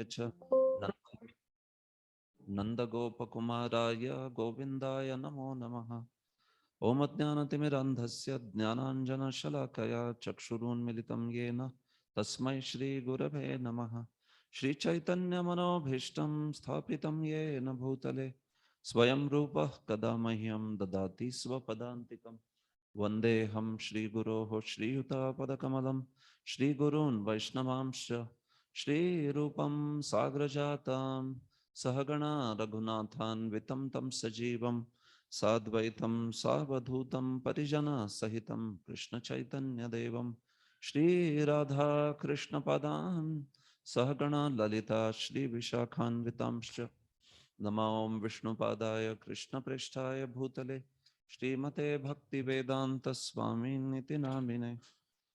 च नन्दगोपकुमाराय गोविन्दाय नमो नमः। ॐ अज्ञानतिमिरान्धस्य ज्ञानाञ्जनशलाकया चक्षुरुन्मिलितं येन तस्मै श्रीगुरवे नमः। श्रीचैतन्यमनोभीष्टं स्थापितं येन भूतले स्वयं रूपः कदा मह्यं ददाति स्वपदान्तिकम्। वन्देऽहं श्रीगुरोः श्रीयुतापदकमलं श्रीगुरून् वैष्णवांश्च श्रीरूपं साग्रजातां सहगणा रघुनाथान्वितं तं सजीवं साद्वैतं सावधूतं परिजनसहितं कृष्णचैतन्यदेवं श्रीराधाकृष्णपदान् सहगणा ललिता श्रीविशाखान्वितांश्च नमो विष्णुपादाय कृष्णप्रेष्ठाय भूतले श्रीमते भक्तिवेदांत स्वामिनिति नामिने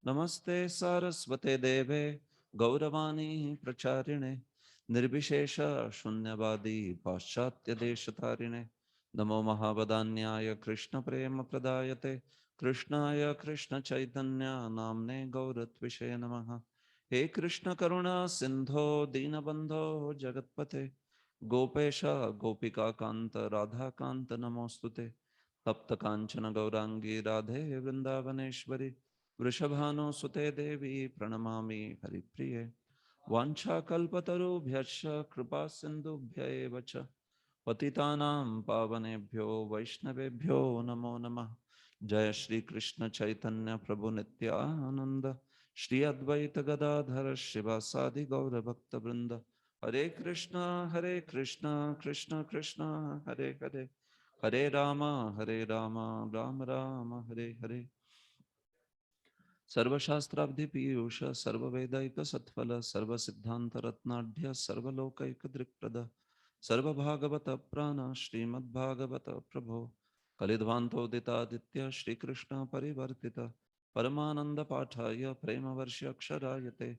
नमस्ते सारस्वते देवे गौरवाणी प्रचारिणे निर्विशेष शून्यवादी पाश्चात्य देशतारिणे नमो महावदान्याय कृष्ण प्रेम प्रदायते कृष्णाय कृष्ण चैतन्य नामने गौरत्विषे नमः। हे कृष्ण करुणा सिंधो दीनबंधो जगत्पते गोपेश गोपिका कांत राधा कांत नमोस्तुते तप्त कांचन गौरांगी राधे वृंदावनेश्वरी वृषभानुसुते देवी प्रणमामि हरिप्रिये वाञ्छाकल्पतरुभ्यश्च कृपा सिन्धुभ्य एव च पतितानां पावनेभ्यो वैष्णवेभ्यो नमो नमः। जय श्री कृष्ण चैतन्य प्रभु नित्यानंद श्री अद्वैत गदाधर शिवासादि गौर भक्त वृंद हरे कृष्णा कृष्ण कृष्ण हरे हरे हरे राम राम राम हरे हरे सर्वशास्त्राब्धि पीयूष सर्ववेदैक सत्फल सर्वसिद्धांत रत्नाढ्य सर्वलोकैक दृक्प्रद सर्वभागवत प्राण श्रीमद्भागवत प्रभो कलिध्वांतोदितादित्य श्रीकृष्ण परिवर्तित परमानंद पाठाय प्रेमवर्ष अक्षरायते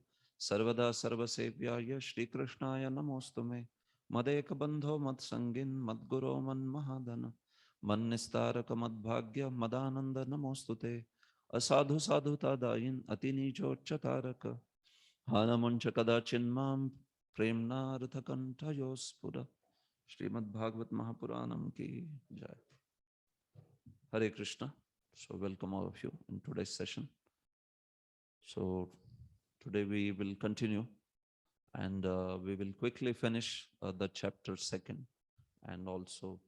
सर्वदा सर्वसेव्याय श्रीकृष्णाय नमोस्तु मे मदेक बंधो मत्संगिन मद्गुरो मन्महाधन मन्निस्तारक मद्भाग्य मदानंद नमोस्तुते असाधु साधुता दायिन अति नीचोच्च तारक हानमुंच कदाचिन्मां प्रेमनार्थकंठयोस्फुर श्रीमद्भागवत महापुराणम की जय। Hare Krishna. So welcome all of you in today's session. So today we will continue and we will quickly finish the chapter second and also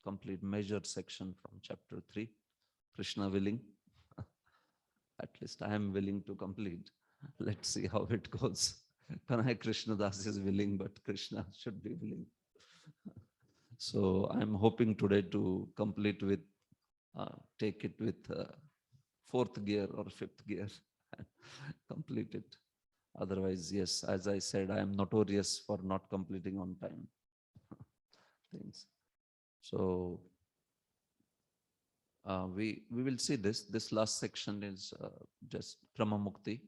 complete major section from chapter 3, Krishna willing. At least I am willing to complete. Let's see how it goes. Kanai Krishna Das is willing, but Krishna should be willing. So I'm hoping today to complete with, take it with fourth gear or fifth gear, and complete it. Otherwise, yes, as I said, I am notorious for not completing on time things. So we will see this. This last section is just Krama Mukti.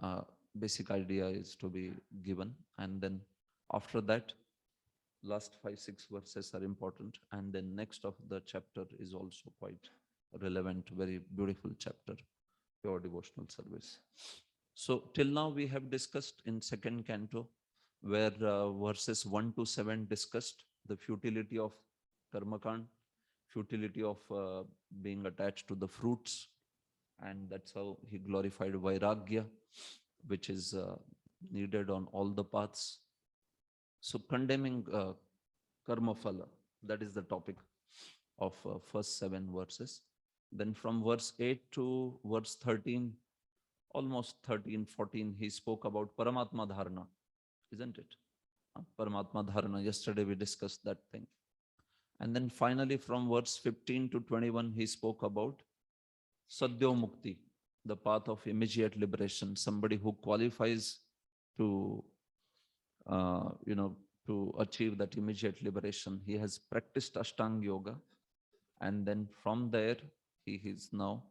Uh, Basic idea is to be given, and then after that, last 5-6 verses are important, and then next of the chapter is also quite relevant, very beautiful chapter, pure devotional service. So till now we have discussed in second canto, where verses 1 to 7 discussed the futility of karmakand, futility of being attached to the fruits, and that's how he glorified vairagya, which is needed on all the paths. So condemning karma phala, that is the topic of first 7 verses. Then from verse 8 to verse 13, almost 13, 14, he spoke about Paramatma Dharana, isn't it? Paramatma Dharana, yesterday we discussed that thing. And then finally from verse 15 to 21, he spoke about Sadhyo Mukti, the path of immediate liberation, somebody who qualifies to, you know, to achieve that immediate liberation. He has practiced Ashtanga Yoga, and then from there, he is now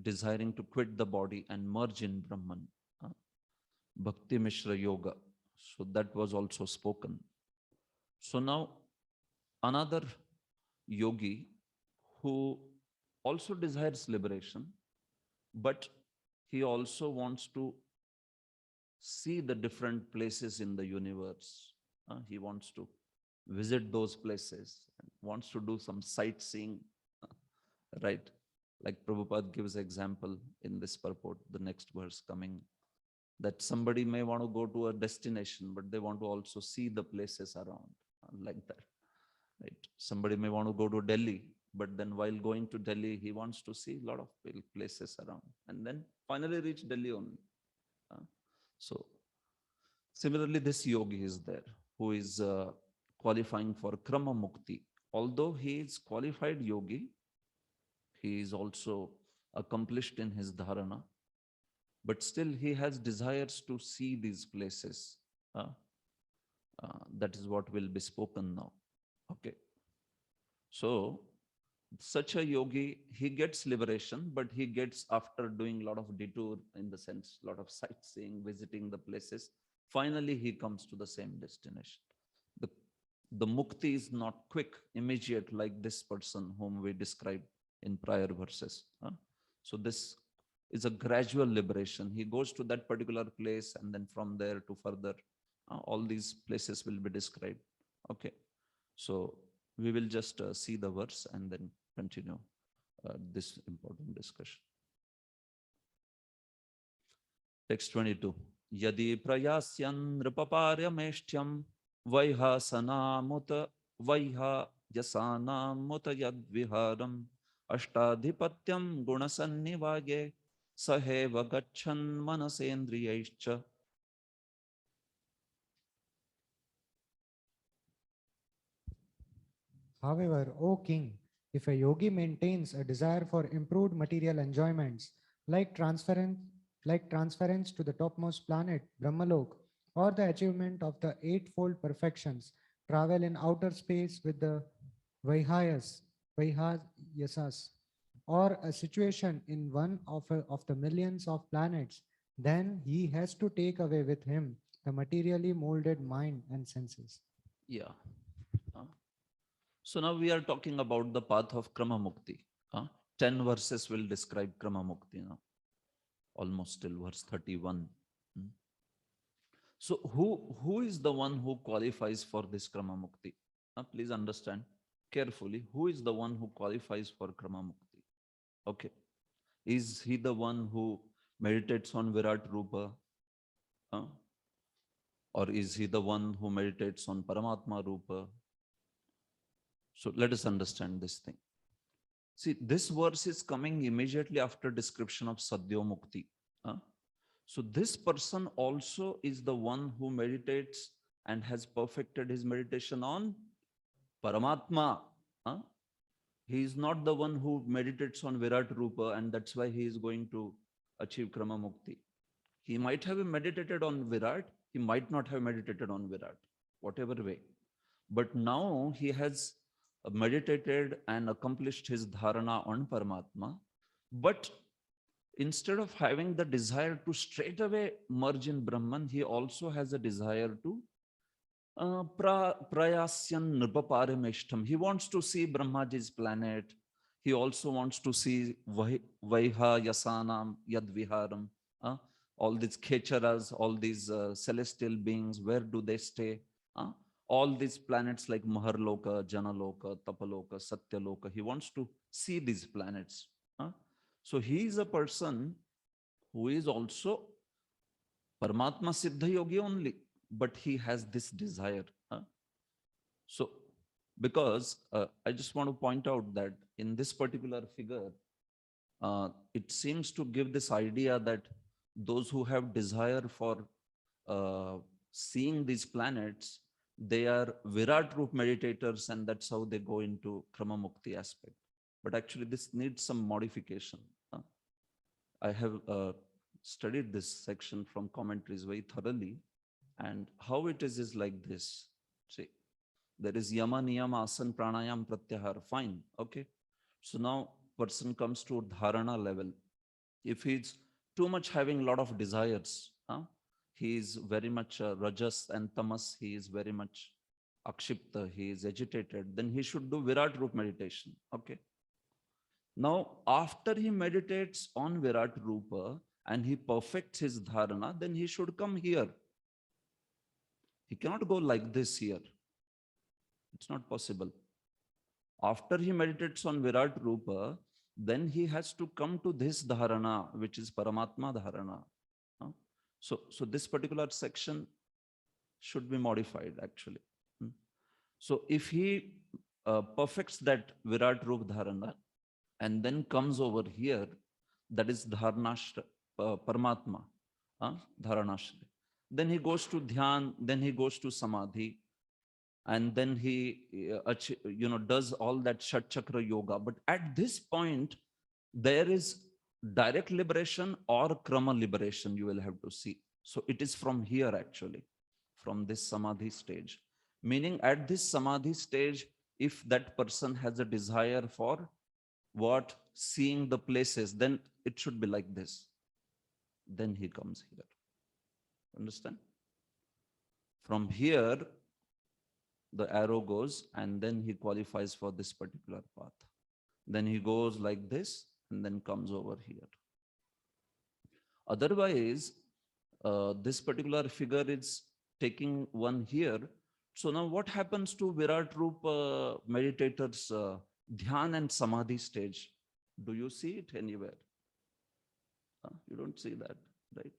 desiring to quit the body and merge in Brahman. Bhakti Mishra Yoga. So that was also spoken. So now another yogi who also desires liberation, but he also wants to see the different places in the universe. He wants to visit those places, and wants to do some sightseeing, right? Like Prabhupada gives example in this purport, the next verse coming, that somebody may want to go to a destination, but they want to also see the places around, like that, right? Somebody may want to go to Delhi, but then while going to Delhi, he wants to see a lot of places around, and then finally reach Delhi only. So similarly, this yogi is there who is qualifying for Krama Mukti. Although he is qualified yogi, he is also accomplished in his dharana, but still he has desires to see these places. Uh, that is what will be spoken now. Okay. So such a yogi, he gets liberation, but he gets, after doing a lot of detour, in the sense, a lot of sightseeing, visiting the places, finally he comes to the same destination. The, the mukti is not quick, immediate, like this person whom we described in prior verses. So this is a gradual liberation. He goes to that particular place, and then from there to further, all these places will be described. Okay. So we will just see the verse and then continue this important discussion. Text 22. Yadi prayasyan nripaparyameshtyam vaihasanamuta vaiha yasanamuta yadviharam ashtadhipatyam gunasannivage saheva gachan manasendriyaischa. However, O king, if a yogi maintains a desire for improved material enjoyments like transference, to the topmost planet, Brahmalok, or the achievement of the eightfold perfections, travel in outer space with the Vaihayasas, or a situation in one of the millions of planets, then he has to take away with him the materially molded mind and senses. Yeah. So now we are talking about the path of Krama Mukti. 10 verses will describe Krama Mukti now, almost till verse 31. So who is the one who qualifies for this Krama Mukti? Please understand carefully, who is the one who qualifies for Krama Mukti? Okay. Is he the one who meditates on Virat Rupa? Or is he the one who meditates on Paramatma Rupa? So let us understand this thing. See, this verse is coming immediately after description of Sadhyo Mukti. So this person also is the one who meditates and has perfected his meditation on Paramatma. He is not the one who meditates on Virat Rupa, and that's why he is going to achieve Krama Mukti. He might have meditated on Virat, he might not have meditated on Virat, whatever way. But now he has meditated and accomplished his dharana on Paramatma. But instead of having the desire to straight away merge in Brahman, he also has a desire to prayasyan nirpaparameshtam. He wants to see Brahmaji's planet. He also wants to see Vaiha Yasanam Yadviharam. All these Khecharas, all these celestial beings, where do they stay? All these planets like Maharloka, Janaloka, Tapaloka, Satyaloka. He wants to see these planets. So he is a person who is also Paramatma Siddha Yogi only, but he has this desire. So, because I just want to point out that in this particular figure, it seems to give this idea that those who have desire for seeing these planets, they are Virat Roop meditators, and that's how they go into Krama Mukti aspect. But actually, this needs some modification. I have studied this section from commentaries very thoroughly, and how it is like this. See, there is Yama, Niyama, Asan, Pranayam, Pratyahar. Fine. Okay. So now person comes to dharana level. If he's too much having a lot of desires, he is very much rajas and tamas, he is very much akshipta, he is agitated, then he should do Virat Roop meditation. Okay. Now, after he meditates on Virat Rupa, and he perfects his dharana, then he should come here. He cannot go like this here. It's not possible. After he meditates on Virat Rupa, then he has to come to this dharana, which is Paramatma dharana. Huh? So this particular section should be modified actually. Hmm. So if he perfects that Virat Rupa dharana and then comes over here, that is Dharnashra, Paramatma, Dharanashra. Then he goes to Dhyan, then he goes to Samadhi, and then he does all that Shat Chakra yoga. But at this point, there is direct liberation or Krama liberation you will have to see. So it is from here actually, from this Samadhi stage. Meaning at this Samadhi stage, if that person has a desire for what? Seeing the places, then it should be like this. Then he comes here. Understand? From here, the arrow goes and then he qualifies for this particular path. Then he goes like this and then comes over here. Otherwise, this particular figure is taking one here. So now what happens to Virat Rupa meditators' Dhyan and Samadhi stage? Do you see it anywhere? You don't see that, right?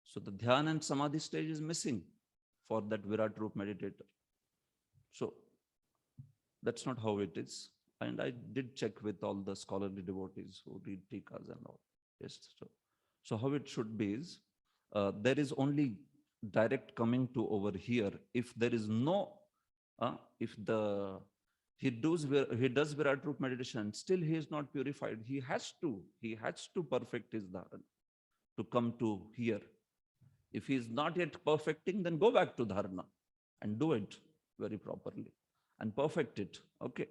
So the Dhyan and Samadhi stage is missing for that Virat Rupa meditator. So that's not how it is. And I did check with all the scholarly devotees who read Tikas and all. Yes. So how it should be is, there is only direct coming to over here. If there is no, if he does Virat Rupa meditation, still he is not purified. He has to perfect his dharana to come to here. If he is not yet perfecting, then go back to dharana and do it very properly and perfect it. Okay.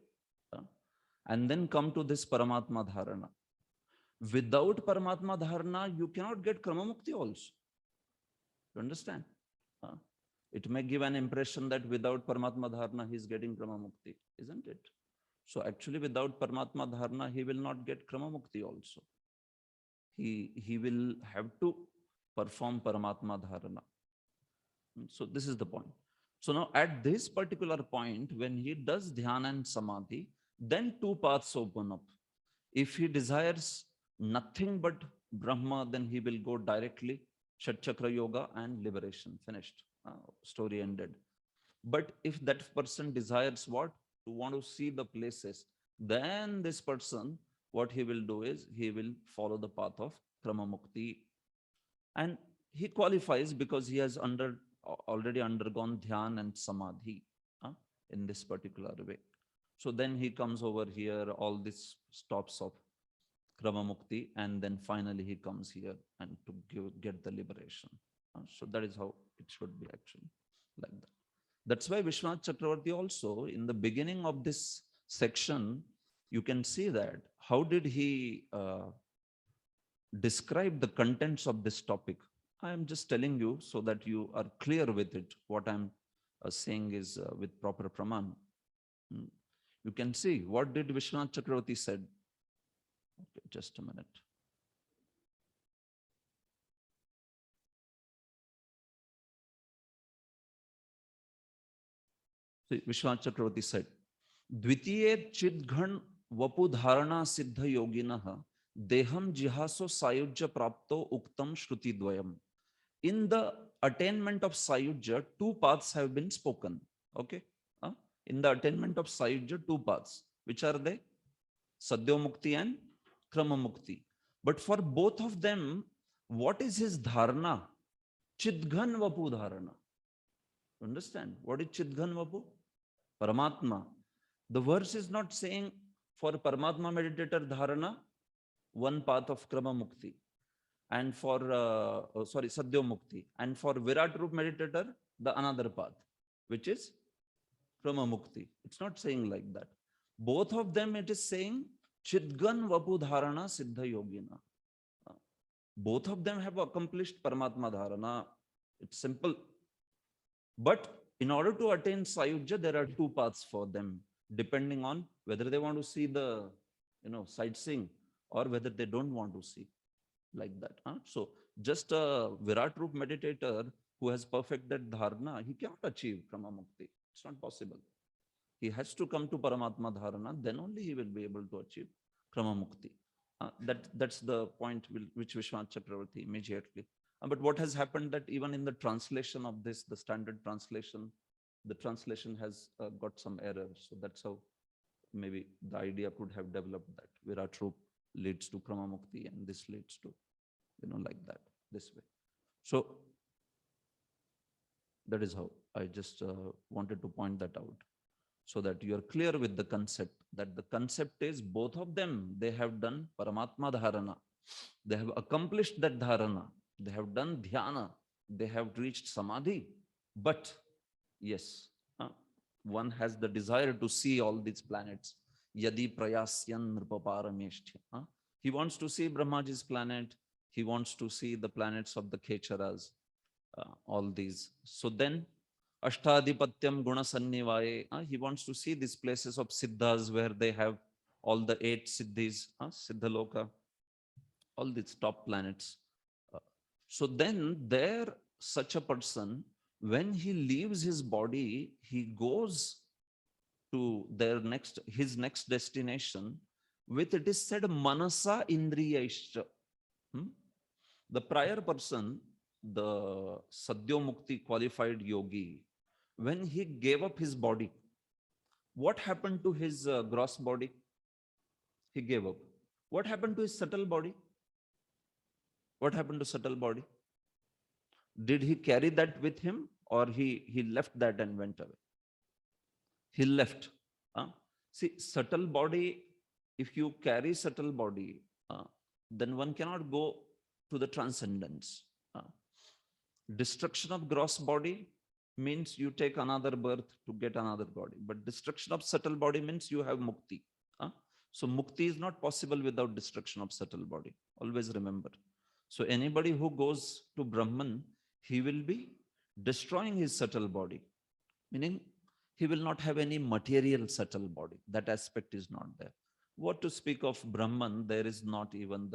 And then come to this Paramatma dharana. Without Paramatma dharana, you cannot get Kramamukti also. You understand? It may give an impression that without Paramatma dharana, he is getting Kramamukti, isn't it? So actually, without Paramatma dharana, he will not get Kramamukti also. He will have to perform Paramatma dharana. So this is the point. So now at this particular point, when he does Dhyana and Samadhi, then two paths open up. If he desires nothing but Brahma, then he will go directly Shat Chakra Yoga and liberation. Finished. Story ended. But if that person desires what? To want to see the places, then this person, what he will do is, he will follow the path of Kramamukti. And he qualifies because he has already undergone Dhyan and Samadhi in this particular way. So then he comes over here, all these stops of Kramamukti, and then finally he comes here and to get the liberation. So that is how it should be actually, like that. That's why Vishwanath Chakravarti also, in the beginning of this section, you can see that how did he describe the contents of this topic. I am just telling you so that you are clear with it. What I'm saying is with proper praman. You can see what did Vishwanath Chakravarti said. Okay, just a minute. See, Vishwanath Chakravarti said, Dvitiye chidghan vapu dharana siddha yoginaha deham jihaso sayujya prapto uktam shruti dvayam. In the attainment of Sayujya, two paths have been spoken. Okay. In the attainment of Sayujya, two paths. Which are they? Sadyomukti and Kramamukti. But for both of them, what is his dharana? Chidghan vapu dharana. Understand? What is Chidghan vapu? Paramatma. The verse is not saying for Paramatma meditator dharana, one path of Kramamukti. And for, Sadhya Mukti. And for Virat Rupa meditator, the another path, which is Krama Mukti. It's not saying like that. Both of them, it is saying Chidgan Vapu Dharana Siddha Yogina. Both of them have accomplished Paramatma Dharana. It's simple. But in order to attain Sayujya, there are two paths for them, depending on whether they want to see the, sightseeing or whether they don't want to see. like that. So just a Virat Roop meditator who has perfected dharana, he cannot achieve Krama Mukti. It's not possible. He has to come to Paramatma dharana, then only he will be able to achieve Krama Mukti. That's the point which Vishwanath Chakravarti immediately. But what has happened that even in the translation of this, the standard translation, the translation has got some errors. So that's how maybe the idea could have developed that Virat Roop leads to Krama Mukti and this leads to, like that, this way. So that is how I just wanted to point that out so that you are clear with the concept, that the concept is both of them, they have done Paramatma Dharana. They have accomplished that Dharana. They have done Dhyana. They have reached Samadhi. But yes, one has the desire to see all these planets. Yadi prayasyan nripaparameshtya. He wants to see Brahmaji's planet. He wants to see the planets of the Kecharas, all these. So then, Ashtadipatyam Guna Sannivaye, he wants to see these places of Siddhas where they have all the 8 Siddhis, Siddhaloka, all these top planets. So then there, such a person, when he leaves his body, he goes to his next destination with, it is said, Manasa Indriyaishcha. The prior person, the Sadyomukti qualified yogi, when he gave up his body, what happened to his gross body? He gave up. What happened to his subtle body? What happened to subtle body? Did he carry that with him, or he left that and went away? He left. See, subtle body, if you carry subtle body, then one cannot go to the transcendence. Destruction of gross body means you take another birth to get another body. But destruction of subtle body means you have mukti. So mukti is not possible without destruction of subtle body. Always remember. So anybody who goes to Brahman, he will be destroying his subtle body, meaning he will not have any material subtle body. That aspect is not there. What to speak of Brahman, there is not even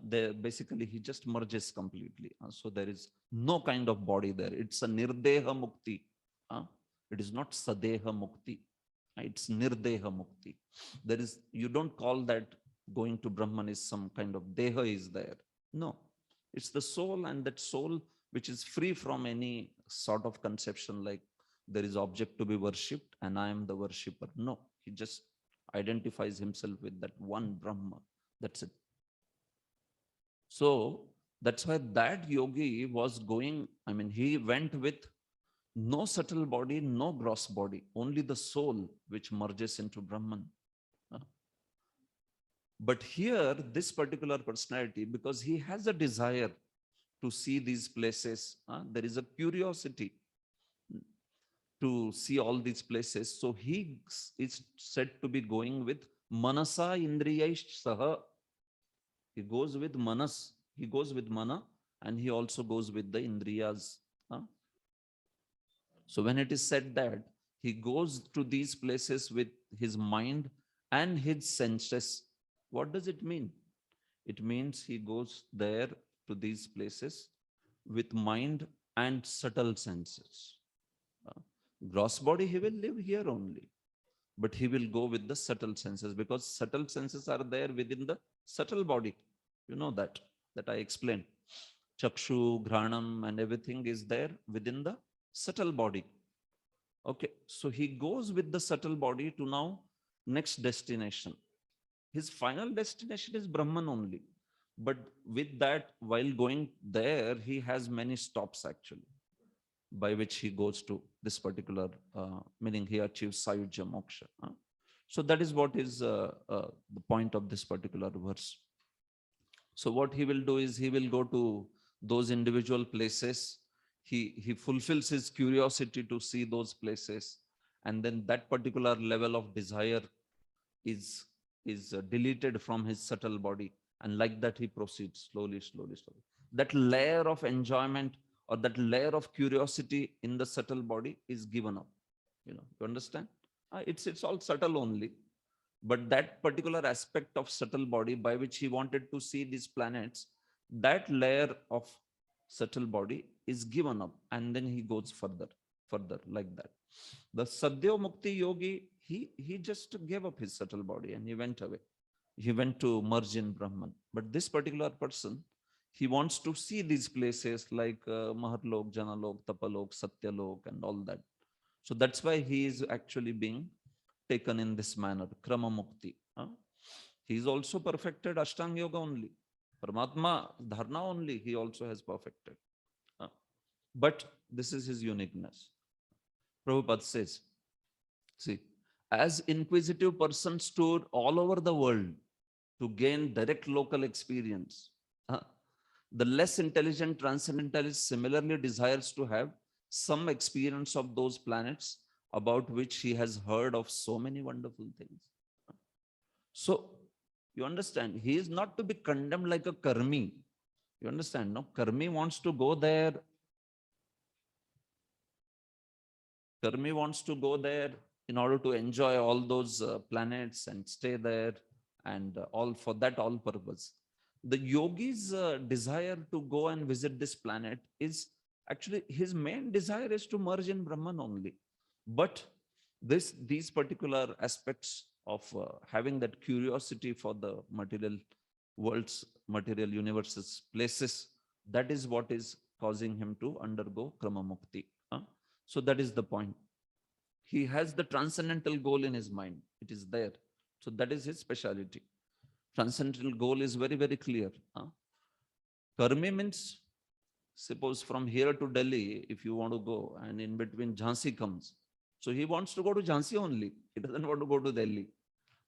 there basically he just merges completely. So there is no kind of body there. It's a nirdeha mukti. It is not sadeha mukti. It's nirdeha mukti. There is, you don't call that going to Brahman is some kind of deha is there. No, it's the soul, and that soul which is free from any sort of conception like there is object to be worshipped and I am the worshipper. No, he just identifies himself with that one Brahma. That's it. So that's why that yogi was going, he went with no subtle body, no gross body, only the soul which merges into Brahman. But here, this particular personality, because he has a desire to see these places, there is a curiosity to see all these places. So he is said to be going with Manasa Indriyaish Saha. He goes with Manas, he goes with Mana, and he also goes with the Indriyas. So when it is said that he goes to these places with his mind and his senses, what does it mean? It means he goes there to these places with mind and subtle senses. Gross body, he will live here only, but he will go with the subtle senses because subtle senses are there within the subtle body. You know that I explained. Chakshu, Ghranam, and everything is there within the subtle body. Okay, so he goes with the subtle body to now next destination. His final destination is Brahman only. But with that, while going there, he has many stops actually, by which he goes to this particular, meaning he achieves Sayujya Moksha. So that is what is the point of this particular verse. So what he will do is he will go to those individual places. He fulfills his curiosity to see those places. And then that particular level of desire is deleted from his subtle body. And like that, he proceeds slowly. That layer of enjoyment or that layer of curiosity in the subtle body is given up. You understand? It's all subtle only. But that particular aspect of subtle body by which he wanted to see these planets, that layer of subtle body is given up, and then he goes further like that. The Sadhya Mukti yogi, he just gave up his subtle body and he went away. He went to merge in Brahman. But this particular person, he wants to see these places like Maharlok, Janalok, Tapalok, Satyalok, and all that. So that's why he is actually being taken in this manner, Krama Mukti. He is also perfected Ashtanga Yoga only. Paramatma Dharna only, he also has perfected. But this is his uniqueness. Prabhupada says, see, as inquisitive persons tour all over the world to gain direct local experience, the less intelligent transcendentalist similarly desires to have some experience of those planets about which he has heard of so many wonderful things. So, you understand, he is not to be condemned like a karmi. You understand, no? Karmi wants to go there. Karmi wants to go there in order to enjoy all those planets and stay there, and all for that all purpose. The yogi's desire to go and visit this planet is actually his main desire is to merge in Brahman only. But these particular aspects of having that curiosity for the material worlds, material universes, places, that is what is causing him to undergo Krama Mukti. So that is the point. He has the transcendental goal in his mind. It is there. So that is his speciality. Transcendental goal is very, very clear. Karmi means, suppose from here to Delhi, if you want to go, and in between Jhansi comes. So he wants to go to Jhansi only. He doesn't want to go to Delhi.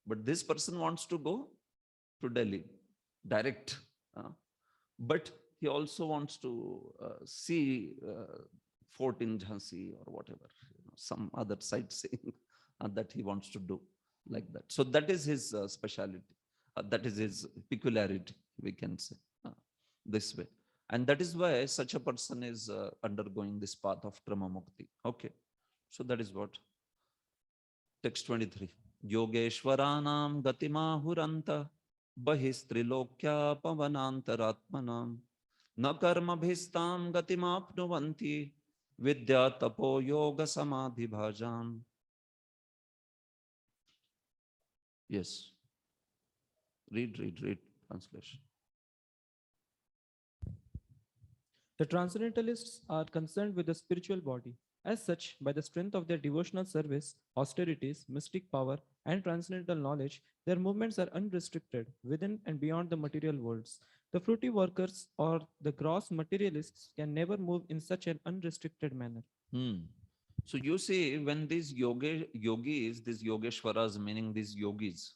But this person wants to go to Delhi direct. But he also wants to see fort in Jhansi or whatever, some other sightseeing that he wants to do like that. So that is his speciality. That is his peculiarity, we can say, this way. And that is why such a person is undergoing this path of Krama Mukti. Okay. So that is what. Text 23. Yogeshwaranam gatimahuranta bahistrilokya pavanantaratmanam na karmabhistam gatimapnuvanti vidya tapo yoga samadhi bhajam. Yes. Read translation. The transcendentalists are concerned with the spiritual body. As such, by the strength of their devotional service, austerities, mystic power, and transcendental knowledge, their movements are unrestricted within and beyond the material worlds. The fruity workers or the gross materialists can never move in such an unrestricted manner. So you see, when these yogis, these Yogeshwaras, meaning these yogis,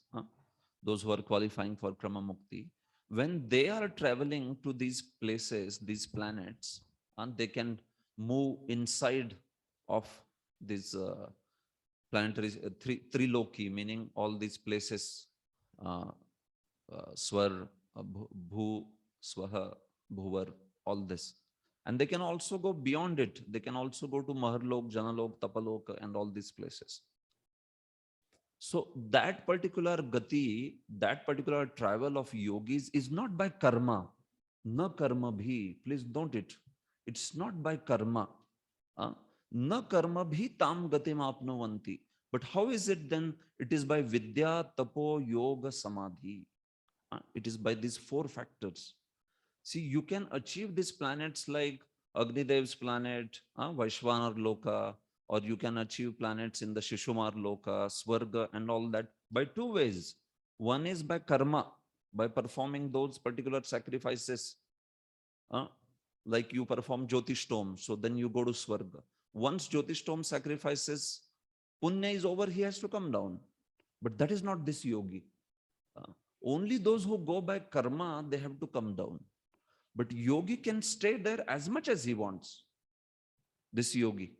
those who are qualifying for Krama Mukti, when they are traveling to these places, these planets, and they can move inside of these planetary Triloki, meaning all these places, Swar, Bhu, Swaha, Bhuvar, all this. And they can also go beyond it. They can also go to Maharlok, Janalok, Tapalok, and all these places. So that particular gati, that particular travel of yogis is not by karma. Na karma bhi. Please note it. It's not by karma. Na karma bhi tam gatim apnuvanti. But how is it then? It is by vidya, tapo, yoga, samadhi. It is by these four factors. See, you can achieve these planets like Agnidev's planet, Vaishvanar Loka, or you can achieve planets in the Shishumar Loka, Swarga, and all that by two ways. One is by karma, by performing those particular sacrifices, like you perform Jyotishtom, so then you go to Swarga. Once Jyotishtom sacrifices, Punya is over, he has to come down. But that is not this yogi. Only those who go by karma, they have to come down. But yogi can stay there as much as he wants, this yogi.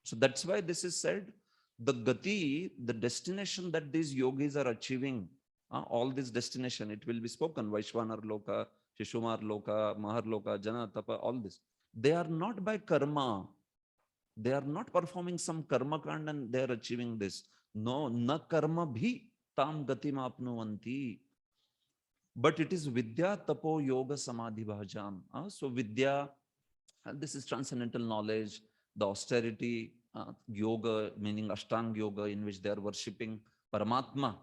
So that's why this is said, the gati, the destination that these yogis are achieving, all this destination, it will be spoken, Vaishvanar Loka, Shishumar Loka, Mahar Loka, Jana, Tapa, all this. They are not by karma. They are not performing some karma kand and they are achieving this. No, na karma bhi tam gatim apnuvanti. but it is Vidya Tapo Yoga Samadhi Bhajam. So Vidya, this is transcendental knowledge, the austerity, yoga, meaning Ashtanga Yoga, in which they are worshipping Paramatma.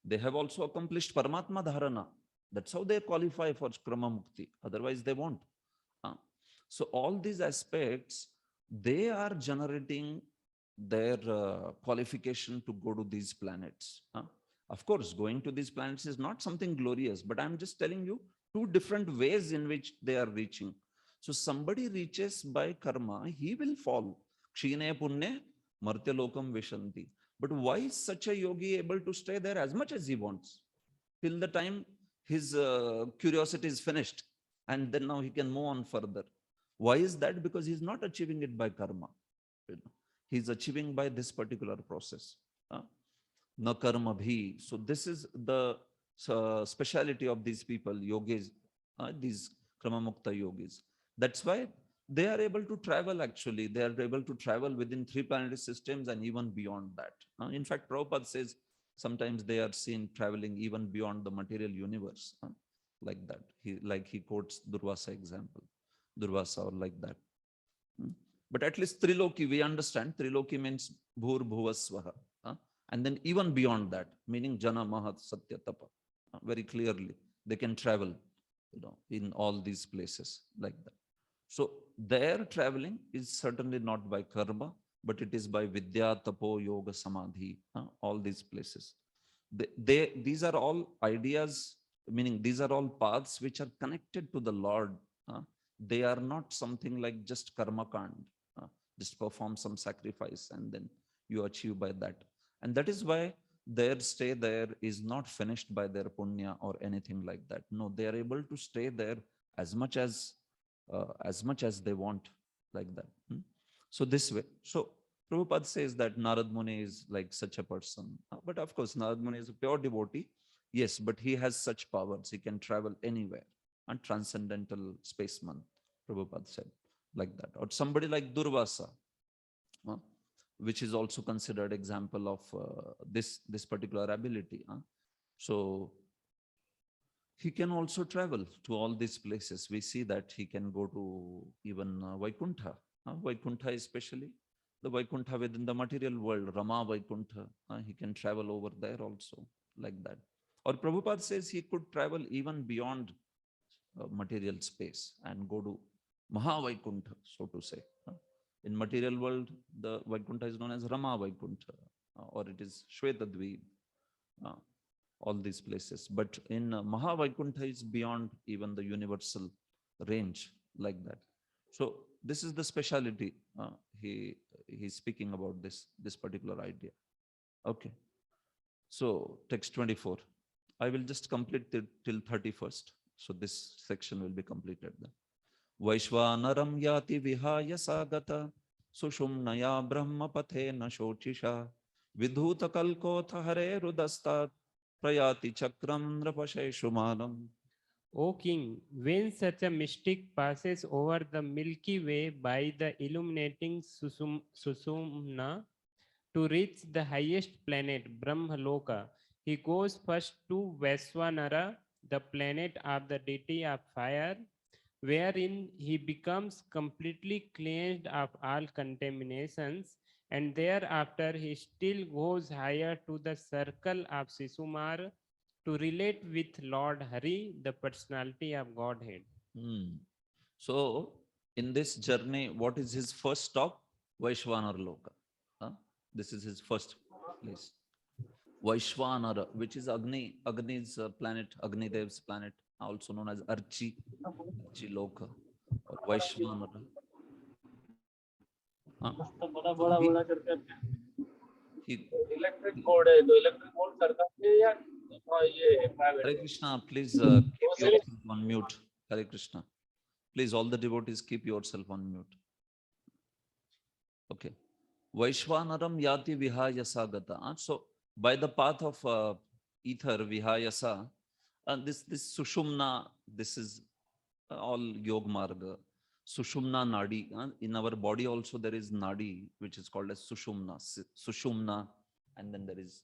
They have also accomplished Paramatma Dharana. That's how they qualify for Krama Mukti. Otherwise, they won't. So all these aspects, they are generating their qualification to go to these planets. Of course, going to these planets is not something glorious, but I'm just telling you two different ways in which they are reaching. So somebody reaches by karma, he will fall. Kshine punne martyalokam vishanti. But why is such a yogi able to stay there as much as he wants? Till the time his curiosity is finished. And then now he can move on further. Why is that? Because he's not achieving it by karma. He's achieving by this particular process. Na karma bhi. So this is the speciality of these people, yogis, these Krama Mukta yogis. That's why they are able to travel actually. They are able to travel within 3 planetary systems and even beyond that. In fact, Prabhupada says sometimes they are seen traveling even beyond the material universe. Like that. He quotes Durvasa example. Durvasa or like that. But at least Triloki, we understand. Triloki means Bhur Bhuvasvaha. And then even beyond that, meaning Jana Mahat Satya Tapa. Very clearly, they can travel, in all these places like that. So their traveling is certainly not by karma, but it is by Vidya, Tapo, Yoga, Samadhi, all these places. These are all ideas, meaning these are all paths which are connected to the Lord. They are not something like just karma kand, just perform some sacrifice and then you achieve by that. And that is why their stay there is not finished by their punya or anything like that. No, they are able to stay there as much as they want, like that. So this way. So Prabhupada says that Narad Muni is like such a person. But of course, Narad Muni is a pure devotee. Yes, but he has such powers. He can travel anywhere. And transcendental spaceman, Prabhupada said, like that. Or somebody like Durvasa, which is also considered example of this particular ability. So he can also travel to all these places. We see that he can go to even Vaikuntha. Vaikuntha especially, the Vaikuntha within the material world, Rama Vaikuntha. He can travel over there also, like that. Or Prabhupada says he could travel even beyond material space and go to Mahavaikuntha, so to say. In material world, the Vaikuntha is known as Rama Vaikuntha, or it is Shvetadvip, all these places. But in Mahavaikuntha is beyond even the universal range, like that. So this is the speciality. He's speaking about this particular idea. Okay. So text 24. I will just complete till 31st. So this section will be completed then. Vaishvanaram yati vihaya sagata sushumnaya brahmapathe na shochisha vidhuta kalkotha hare rudastat prayati chakram nrapashe shumanam. O king, when such a mystic passes over the Milky Way by the illuminating Susumna to reach the highest planet, Brahmaloka, he goes first to Vaishvanara, the planet of the deity of fire, wherein he becomes completely cleansed of all contaminations, and thereafter he still goes higher to the circle of Sisumar to relate with Lord Hari, the personality of Godhead. So in this journey, what is his first stop? Vaishvanara Loka. This is his first place. Vaishvanara, which is Agni's planet, Agni Dev's planet, also known as Archi Loka, or Vaishvanara. Electric board है तो electric board सरकार के या ये private Hare Krishna, please keep yourself on mute. Hare Krishna. Please, all the devotees, keep yourself on mute. Okay. Vaishvanaram yati vihayasa gata. So by the path of ether, vihayasa, this sushumna, this is all yog marga. Sushumna nadi. In our body also there is nadi, which is called as sushumna. Sushumna, and then there is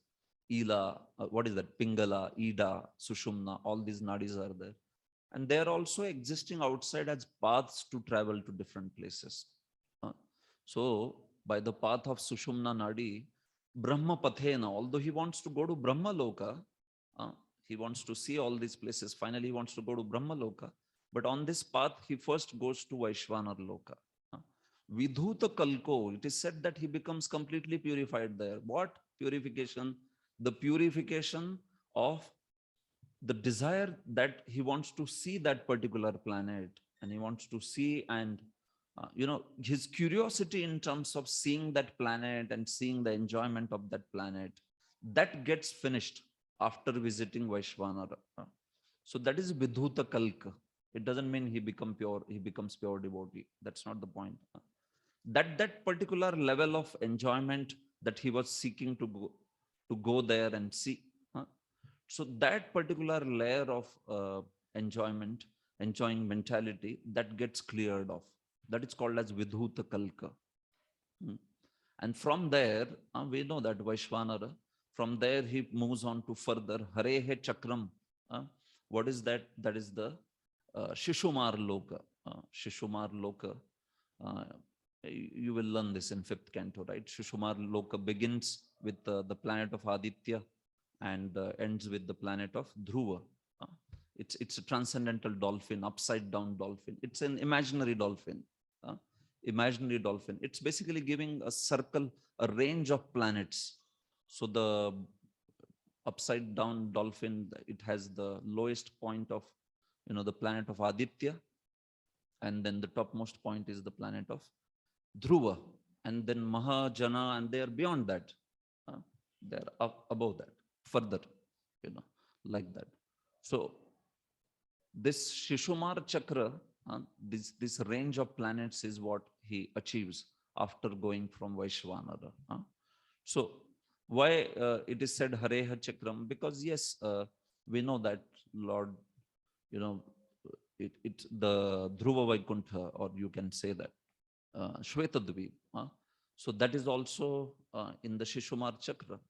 Ela, what is that? Pingala, Ida, Sushumna, all these nadis are there. And they are also existing outside as paths to travel to different places. Uh, So by the path of Sushumna Nadi, Brahma Pathena, although he wants to go to Brahma Loka, uh, he wants to see all these places. Finally, he wants to go to Brahma Loka. But on this path, he first goes to Vaishvanar Loka. Uh, Vidhuta Kalko, it is said that he becomes completely purified there. What purification? The purification of the desire that he wants to see that particular planet, and he wants to see, and his curiosity in terms of seeing that planet and seeing the enjoyment of that planet, that gets finished after visiting Vaishvanara. So that is Vidhuta Kalka. It doesn't mean he becomes pure devotee. That's not the point. That particular level of enjoyment that he was seeking to go there and see. So that particular layer of enjoying mentality, that gets cleared off. That is called as Vidhuta Kalka. Hmm. And from there, we know that Vaishvanara, from there he moves on to further Harehe Chakram. What is that? That is the Shishumar Loka. Shishumar Loka. You will learn this in 5th canto, right? Shishumar Loka begins with the planet of Aditya and ends with the planet of Dhruva. It's a transcendental dolphin, upside down dolphin. It's an imaginary dolphin. Imaginary dolphin. It's basically giving a circle, a range of planets. So the upside down dolphin, it has the lowest point of, the planet of Aditya. And then the topmost point is the planet of Dhruva. And then Mahajana, and they are beyond that. They're up above that, further, like that. So this Shishumar Chakra, this range of planets is what he achieves after going from Vaishvanara. So why it is said Hareha Chakram? Because yes, we know that Lord, the Dhruva Vaikuntha, or you can say that Shvetadvip. So that is also in the Shishumar Chakra.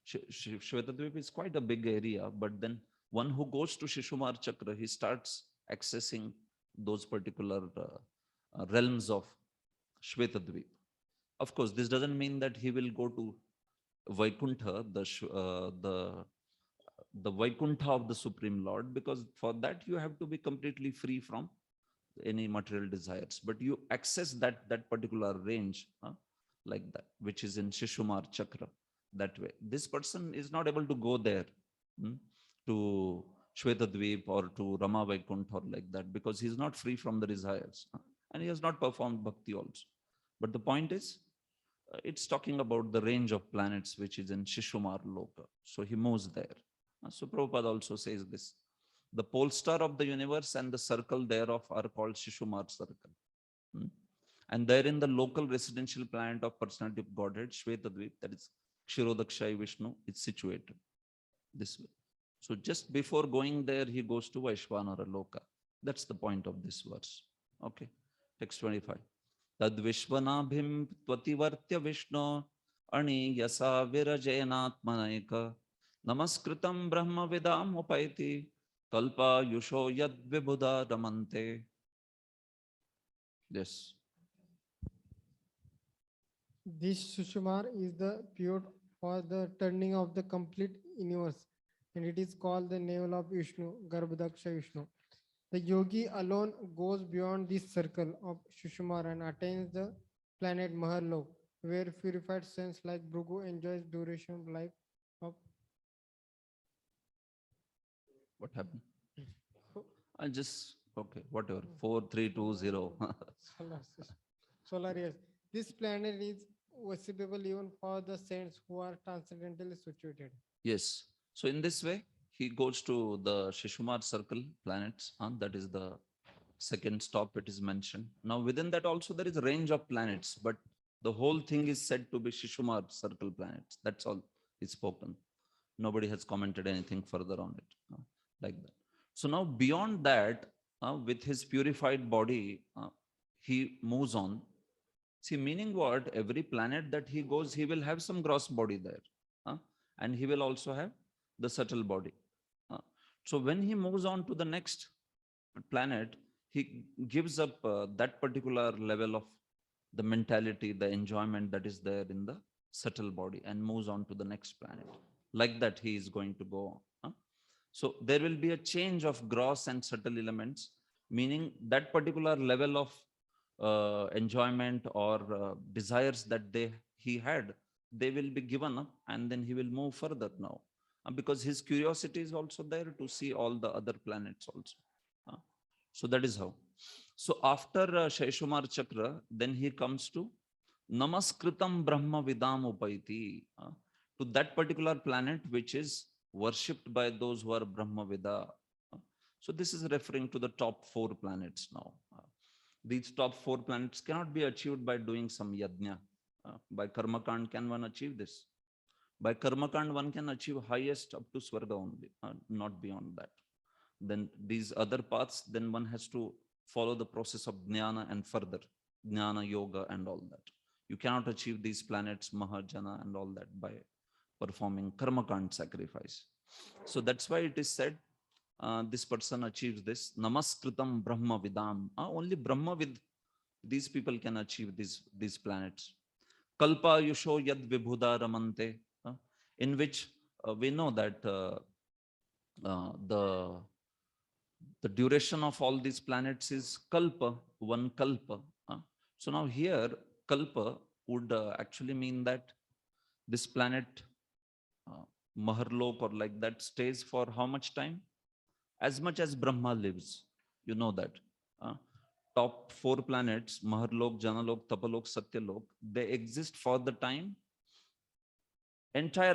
Shvetadvip is quite a big area, but then one who goes to Shishumar Chakra, he starts accessing those particular realms of Shvetadvip. Of course, this doesn't mean that he will go to Vaikuntha, the Vaikuntha of the Supreme Lord, because for that you have to be completely free from any material desires. But you access that particular range like that, which is in Shishumar Chakra. That way, this person is not able to go there to Shvetadvip or to Rama Vaikuntha or like that, because he's not free from the desires, and he has not performed bhakti also. But the point is, it's talking about the range of planets which is in Shishumar Loka. So he moves there. So Prabhupada also says this. The pole star of the universe and the circle thereof are called Shishumar circle. And therein the local residential planet of personality of Godhead, Shvetadvip, that is Kshirodakshay Vishnu, is situated this way. So just before going there, he goes to Vaishvanara Loka. That's the point of this verse. Okay, text 25. Tad Vishvanabhim Tvativartya Vishnu Ani Yasa Virajayanatmanaika Namaskritam Brahma Vidam Upaiti Kalpa Yusho Yad Vibhuda Ramante. Yes. This Sushumar is the period for the turning of the complete universe, and it is called the navel of Vishnu, Garbhodaksha Vishnu. The yogi alone goes beyond this circle of Sushumar and attains the planet Mahalok, where purified sense like Bhrigu enjoys duration of life of What happened? I just, okay, whatever, 4320. solar system. Solar years. This planet is visible even for the saints who are transcendentally situated. Yes. So in this way, he goes to the Shishumar circle planets, and that is the second stop it is mentioned. Now within that also there is a range of planets, but the whole thing is said to be Shishumar circle planets. That's all is spoken. Nobody has commented anything further on it, like that. So now beyond that, with his purified body, he moves on. See, meaning what? Every planet that he goes, he will have some gross body there. and he will also have the subtle body. So when he moves on to the next planet, he gives up that particular level of the mentality, the enjoyment that is there in the subtle body, and moves on to the next planet. Like that, he is going to go on. So there will be a change of gross and subtle elements, meaning that particular level of enjoyment or desires that he had, they will be given up, and then he will move further now, because his curiosity is also there to see all the other planets also. So that is how. So after Shaishumar Chakra, then he comes to Namaskritam Brahma Vidam Upaiti, to that particular planet which is worshipped by those who are Brahma Vida. So this is referring to the top 4 planets now. These top 4 planets cannot be achieved by doing some yajna. By Karmakand can one achieve this? By Karmakand one can achieve highest up to Swarga only, not beyond that. Then these other paths, then one has to follow the process of Jnana and further, Jnana, Yoga and all that. You cannot achieve these planets, Mahajana and all that by performing Karmakand sacrifice. So that's why it is said, this person achieves this, Namaskritam Brahma Vidam. Only Brahma with these people can achieve these planets. Kalpa Yusho Yad Vibhuda Ramante, in which we know that the duration of all these planets is kalpa, 1 kalpa. So now here, kalpa would actually mean that this planet, Maharlok or like that, stays for how much time? As much as Brahma lives. You know that. Top 4 planets, Maharlok, Janalok, Tapalok, Satyalok, they exist for the time, entire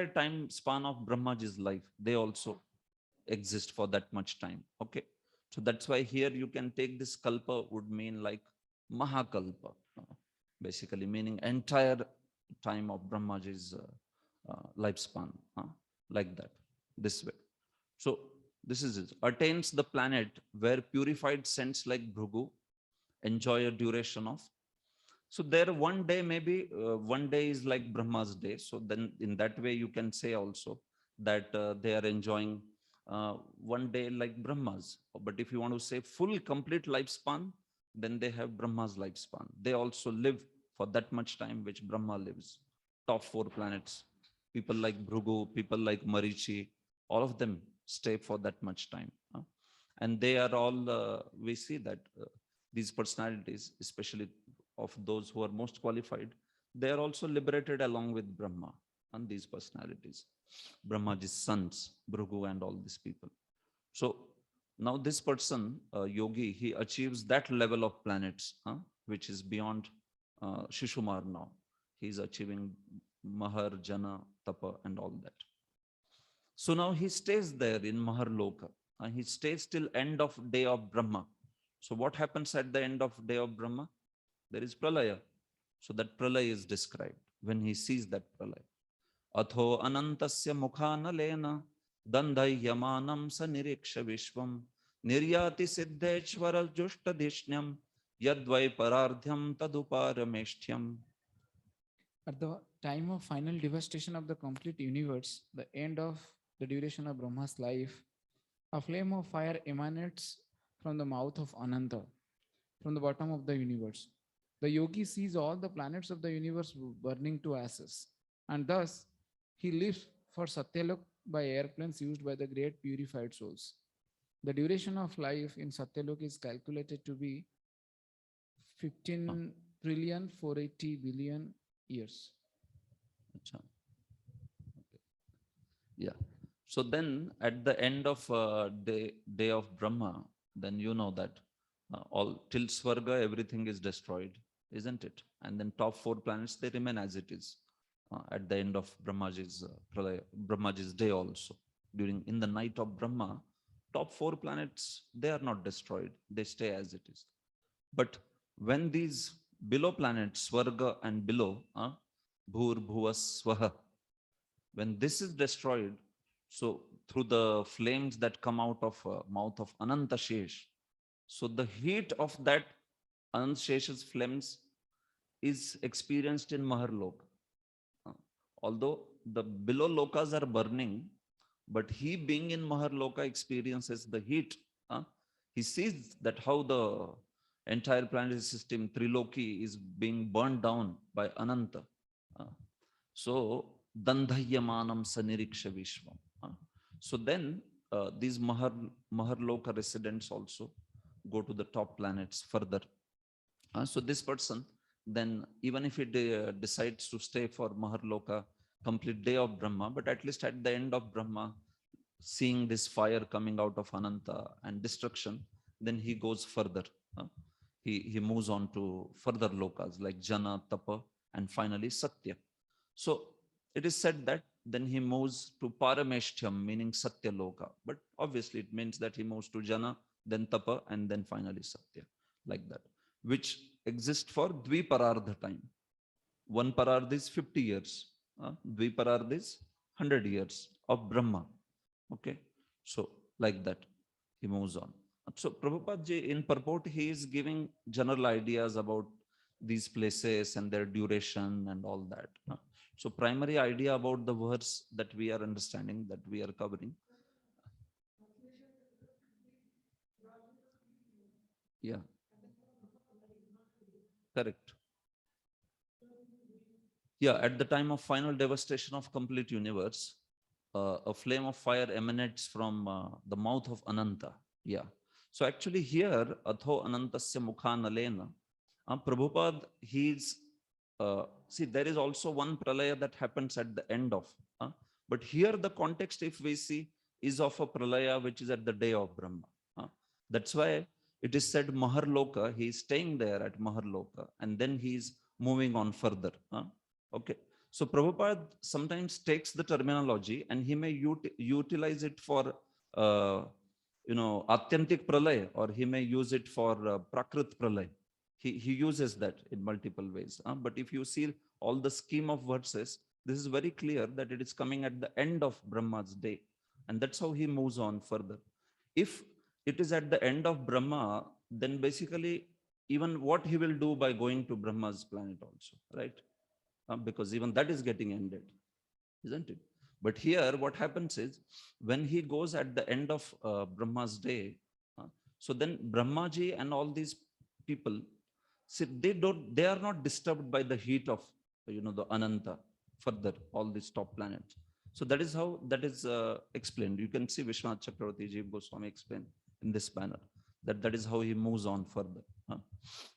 time span of Brahmaji's life. They also exist for that much time. Okay. So that's why here you can take this kalpa would mean like Mahakalpa, basically meaning entire time of Brahmaji's lifespan, like that, this way. So this is it. Attains the planet where purified saints like Bhrigu enjoy a duration of. So there one day, maybe one day is like Brahma's day. So then in that way you can say also that they are enjoying one day like Brahma's. But if you want to say full complete lifespan, then they have Brahma's lifespan. They also live for that much time which Brahma lives. Top 4 planets, people like Bhrigu, people like Marichi, all of them stay for that much time. And they are all, we see that these personalities, especially of those who are most qualified, they are also liberated along with Brahma and these personalities. Brahmaji's sons, Bhrigu and all these people. So now this person, yogi, he achieves that level of planets, which is beyond Shishumar now. He is achieving Mahar, Jana, Tapa and all that. So now he stays there in Maharloka. He stays till end of day of Brahma. So what happens at the end of day of Brahma? There is pralaya. So that pralaya is described when he sees that pralaya. Atho anantasya mukhanalena dandhyamanam saniriksha vishvam niryati siddheshvara jushtadishnyam yadvai parardhyam taduparameshtyam. At the time of final devastation of the complete universe, the end of the duration of Brahma's life, a flame of fire emanates from the mouth of Ananta, from the bottom of the universe. The yogi sees all the planets of the universe burning to ashes, and thus he lives for Satyalok by airplanes used by the great purified souls. The duration of life in Satyalok is calculated to be 15 trillion 480 billion years. Achha. Okay. Yeah. So then at the end of day of Brahma, then you know that all till Swarga, everything is destroyed, isn't it? And then top 4 planets, they remain as it is at the end of Brahmaji's Brahmaji's day also. In the night of Brahma, top 4 planets, they are not destroyed. They stay as it is. But when these below planets, Swarga and below, Bhur, Bhuva, Swaha, when this is destroyed, so through the flames that come out of mouth of Ananta Shesh, so the heat of that Ananta Shesh's flames is experienced in Maharlok. Although the below lokas are burning, but he being in Maharloka experiences the heat. He sees that how the entire planetary system, Triloki, is being burned down by Ananta. So, Dandhyamanam Saniriksha Vishwam. So then these Maharloka residents also go to the top planets further. So this person, then even if he decides to stay for Maharloka, complete day of Brahma, but at least at the end of Brahma, seeing this fire coming out of Ananta and destruction, then he goes further. He moves on to further lokas like Jana, Tapa, and finally Satya. So it is said that then he moves to Parameshtyam, meaning Satya Loka. But obviously it means that he moves to Jana, then Tapa, and then finally Satya, like that, which exists for Dviparardha time. One Parardha is 50 years. Dviparardha is 100 years of Brahma. Okay. So like that, he moves on. So Prabhupada ji, in purport, he is giving general ideas about these places and their duration and all that. So primary idea about the verse that we are understanding, that we are covering. Yeah. Correct. Yeah, at the time of final devastation of complete universe, a flame of fire emanates from the mouth of Ananta. Yeah. So actually here, Atho Anantasya Mukhanalena, Prabhupada, see, there is also one pralaya that happens at the end of, but here the context, if we see, is of a pralaya which is at the day of Brahma. That's why it is said Maharloka, he is staying there at Maharloka, and then he is moving on further. Okay. So Prabhupada sometimes takes the terminology and he may utilize it for, Atyantik Pralay, or he may use it for Prakrit Pralay. He uses that in multiple ways. But if you see all the scheme of verses, this is very clear that it is coming at the end of Brahma's day. And that's how he moves on further. If it is at the end of Brahma, then basically even what he will do by going to Brahma's planet also, right? Because even that is getting ended, isn't it? But here what happens is when he goes at the end of Brahma's day, so then Brahmaji and all these people, see, they are not disturbed by the heat of, the Ananta further, all these top planets. So that is how that is explained. You can see Vishwanath Chakravarti Jiva Goswami explain in this manner, that is how he moves on further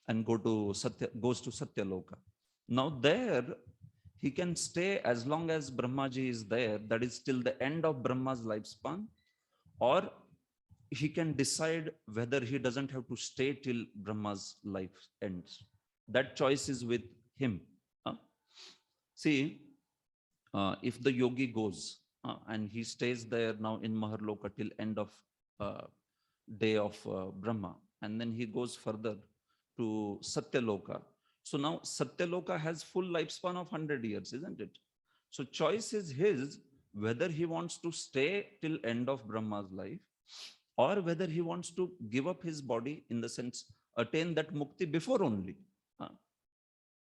and goes to Satya Loka. Now there, he can stay as long as Brahmaji is there, that is till the end of Brahma's lifespan, or he can decide whether he doesn't have to stay till Brahma's life ends. That choice is with him. See, if the yogi goes and he stays there now in Maharloka till end of day of Brahma, and then he goes further to Satyaloka. So now Satyaloka has full lifespan of 100 years, isn't it? So choice is his whether he wants to stay till end of Brahma's life, or whether he wants to give up his body, in the sense attain that mukti before only.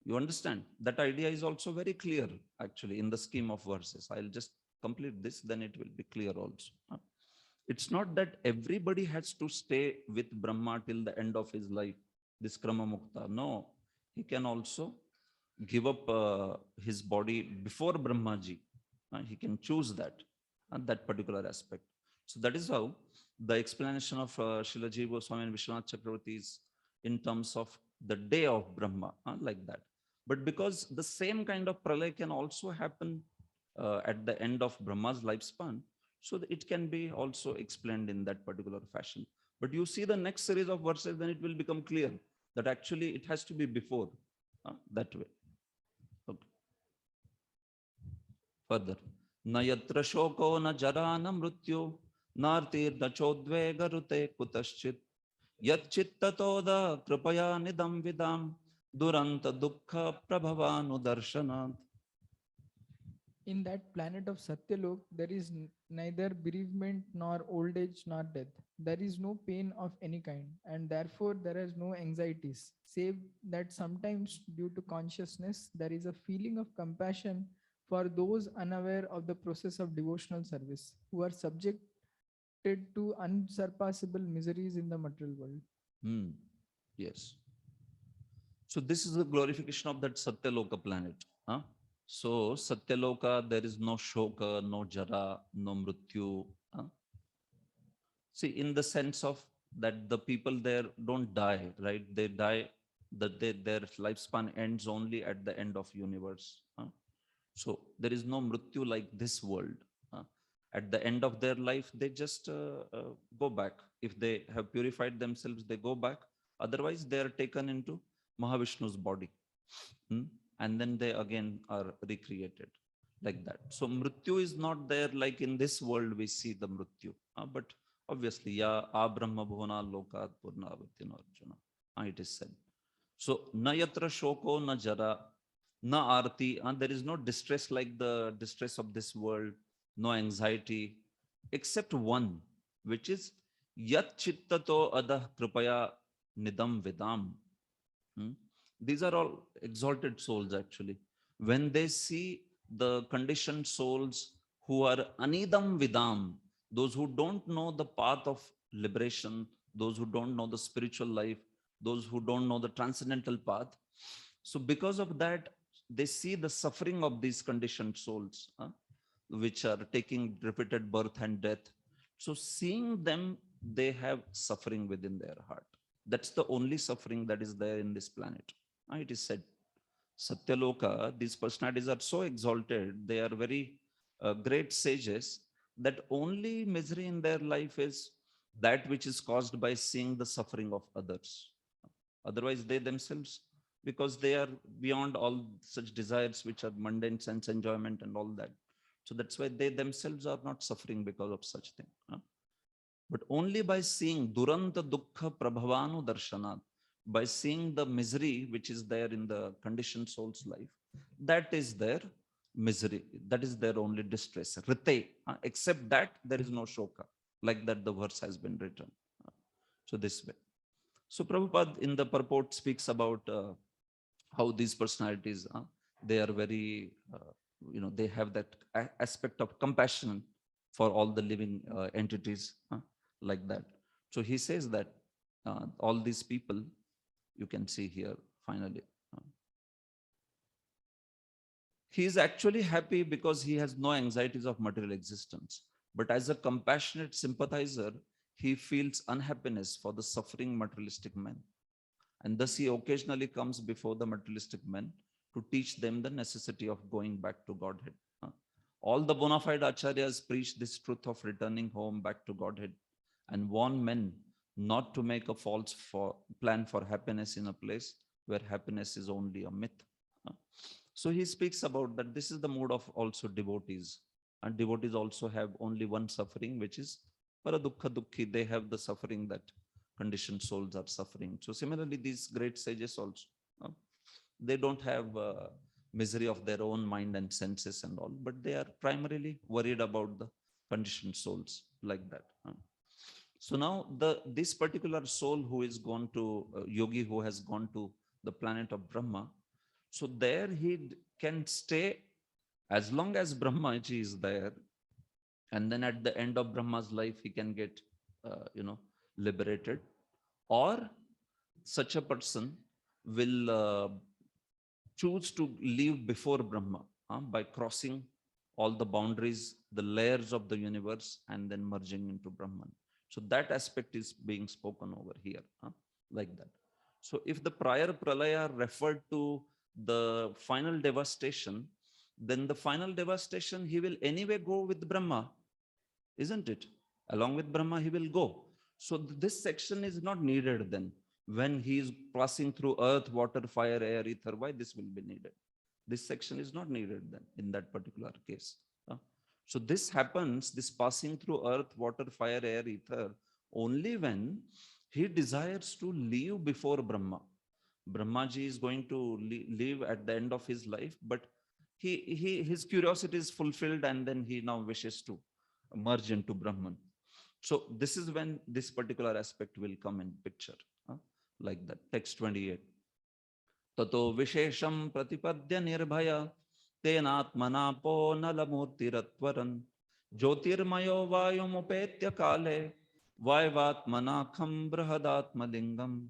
You understand? That idea is also very clear actually in the scheme of verses. I'll just complete this, then it will be clear also. It's not that everybody has to stay with Brahma till the end of his life, this Krama Mukta. No, he can also give up his body before Brahmaji. He can choose that particular aspect. So that is how the explanation of Srila Jiva Goswami and Vishwanath Chakravarti is in terms of the day of Brahma, like that. But because the same kind of pralay can also happen at the end of Brahma's lifespan, so that it can be also explained in that particular fashion. But you see the next series of verses, then it will become clear that actually it has to be before, that way. Okay. Further, na yatra shoko na jara na mrityu nartir na chodve garute kutaschit yat chittatoda kripaya nidam vidam duranta dukkha prabhavanu darshanat. In that planet of Satyalok, there is neither bereavement nor old age nor death. There is no pain of any kind, and therefore there is no anxieties, save that sometimes due to consciousness, there is a feeling of compassion for those unaware of the process of devotional service, who are subjected to unsurpassable miseries in the material world. Hmm. Yes. So this is the glorification of that Satyaloka planet. Huh? So Satyaloka, there is no shoka, no jara, no mrityu. Huh? See, in the sense of that the people there don't die, right? They die, that their lifespan ends only at the end of universe. Huh? So there is no mrityu like this world. Huh? At the end of their life, they just go back. If they have purified themselves, they go back. Otherwise, they are taken into Mahavishnu's body. Hmm? And then they again are recreated like that. So mrityu is not there like in this world we see the mrityu. But obviously, yeah, abrahma bhuvana lokat purnavatin arjuna. It is said. So na yatra shoko na jara na arti. There is no distress like the distress of this world, no anxiety, except one, which is yat chittato adah kripaya nidam vidam. Hmm? These are all exalted souls actually. When they see the conditioned souls who are anidam vidam, those who don't know the path of liberation, those who don't know the spiritual life, those who don't know the transcendental path. So because of that, they see the suffering of these conditioned souls, which are taking repeated birth and death. So seeing them, they have suffering within their heart. That's the only suffering that is there in this planet. It is said, Satyaloka, these personalities are so exalted, they are very great sages, that only misery in their life is that which is caused by seeing the suffering of others. Otherwise, they themselves, because they are beyond all such desires which are mundane sense enjoyment and all that. So that's why they themselves are not suffering because of such thing. But only by seeing Duranta Dukkha Prabhavanu Darshanat, by seeing the misery which is there in the conditioned soul's life, that is their misery, that is their only distress. Rite, except that there is no shoka, like that the verse has been written. So this way. So Prabhupada in the purport speaks about how these personalities, they are very, they have that aspect of compassion for all the living entities like that. So he says that all these people, you can see here finally, he is actually happy because he has no anxieties of material existence. But as a compassionate sympathizer, he feels unhappiness for the suffering materialistic men. And thus he occasionally comes before the materialistic men to teach them the necessity of going back to Godhead. All the bona fide acharyas preach this truth of returning home back to Godhead and warn men not to make a false plan for happiness in a place where happiness is only a myth. So he speaks about that this is the mood of also devotees. And devotees also have only one suffering, which is paradukha dukkhi. They have the suffering that conditioned souls are suffering. So similarly, these great sages also, they don't have misery of their own mind and senses and all, but they are primarily worried about the conditioned souls like that. So now this particular soul who is gone to yogi, who has gone to the planet of Brahma, so there he can stay as long as Brahmaji is there, and then at the end of Brahma's life he can get liberated, or such a person will choose to live before Brahma by crossing all the boundaries, the layers of the universe, and then merging into Brahman. So that aspect is being spoken over here, like that. So if the prior pralaya referred to the final devastation, then the final devastation, he will anyway go with Brahma, isn't it? Along with Brahma, he will go. So this section is not needed then. When he is passing through earth, water, fire, air, ether, why this will be needed? This section is not needed then in that particular case. So this happens, this passing through earth, water, fire, air, ether, only when he desires to live before Brahma. Brahmaji is going to live at the end of his life, but his curiosity is fulfilled, and then he now wishes to merge into Brahman. So this is when this particular aspect will come in picture, like that. Text 28. Tato vishesham pratipadya nirbhaya Tenatmanapo nalamurtiratvaran Jyotirmayo vayumupetya kale Vaivatmanakham brahadatmalingam.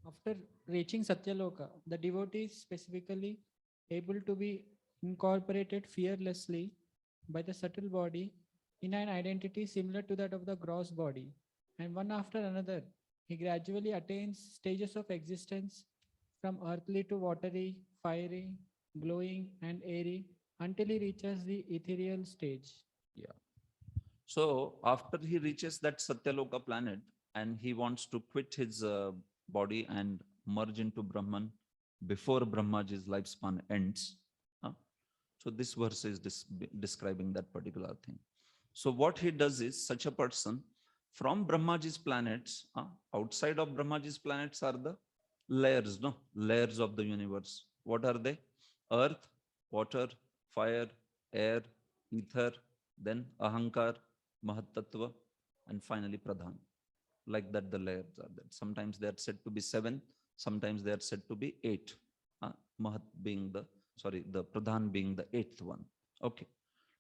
After reaching Satyaloka, the devotee is specifically able to be incorporated fearlessly by the subtle body in an identity similar to that of the gross body. And one after another, he gradually attains stages of existence from earthly to watery, fiery, glowing, and airy until he reaches the ethereal stage. Yeah. So after he reaches that Satyaloka planet and he wants to quit his body and merge into Brahman before Brahmaji's lifespan ends. So this verse is describing that particular thing. So what he does is such a person from Brahmaji's planets, outside of Brahmaji's planets are the layers, no? Layers of the universe. What are they? Earth, water, fire, air, ether, then Ahankar, Mahatattva, and finally Pradhan. Like that, the layers are there. Sometimes they are said to be 7, sometimes they are said to be 8. Mahat being the Pradhan being the 8th one. Okay.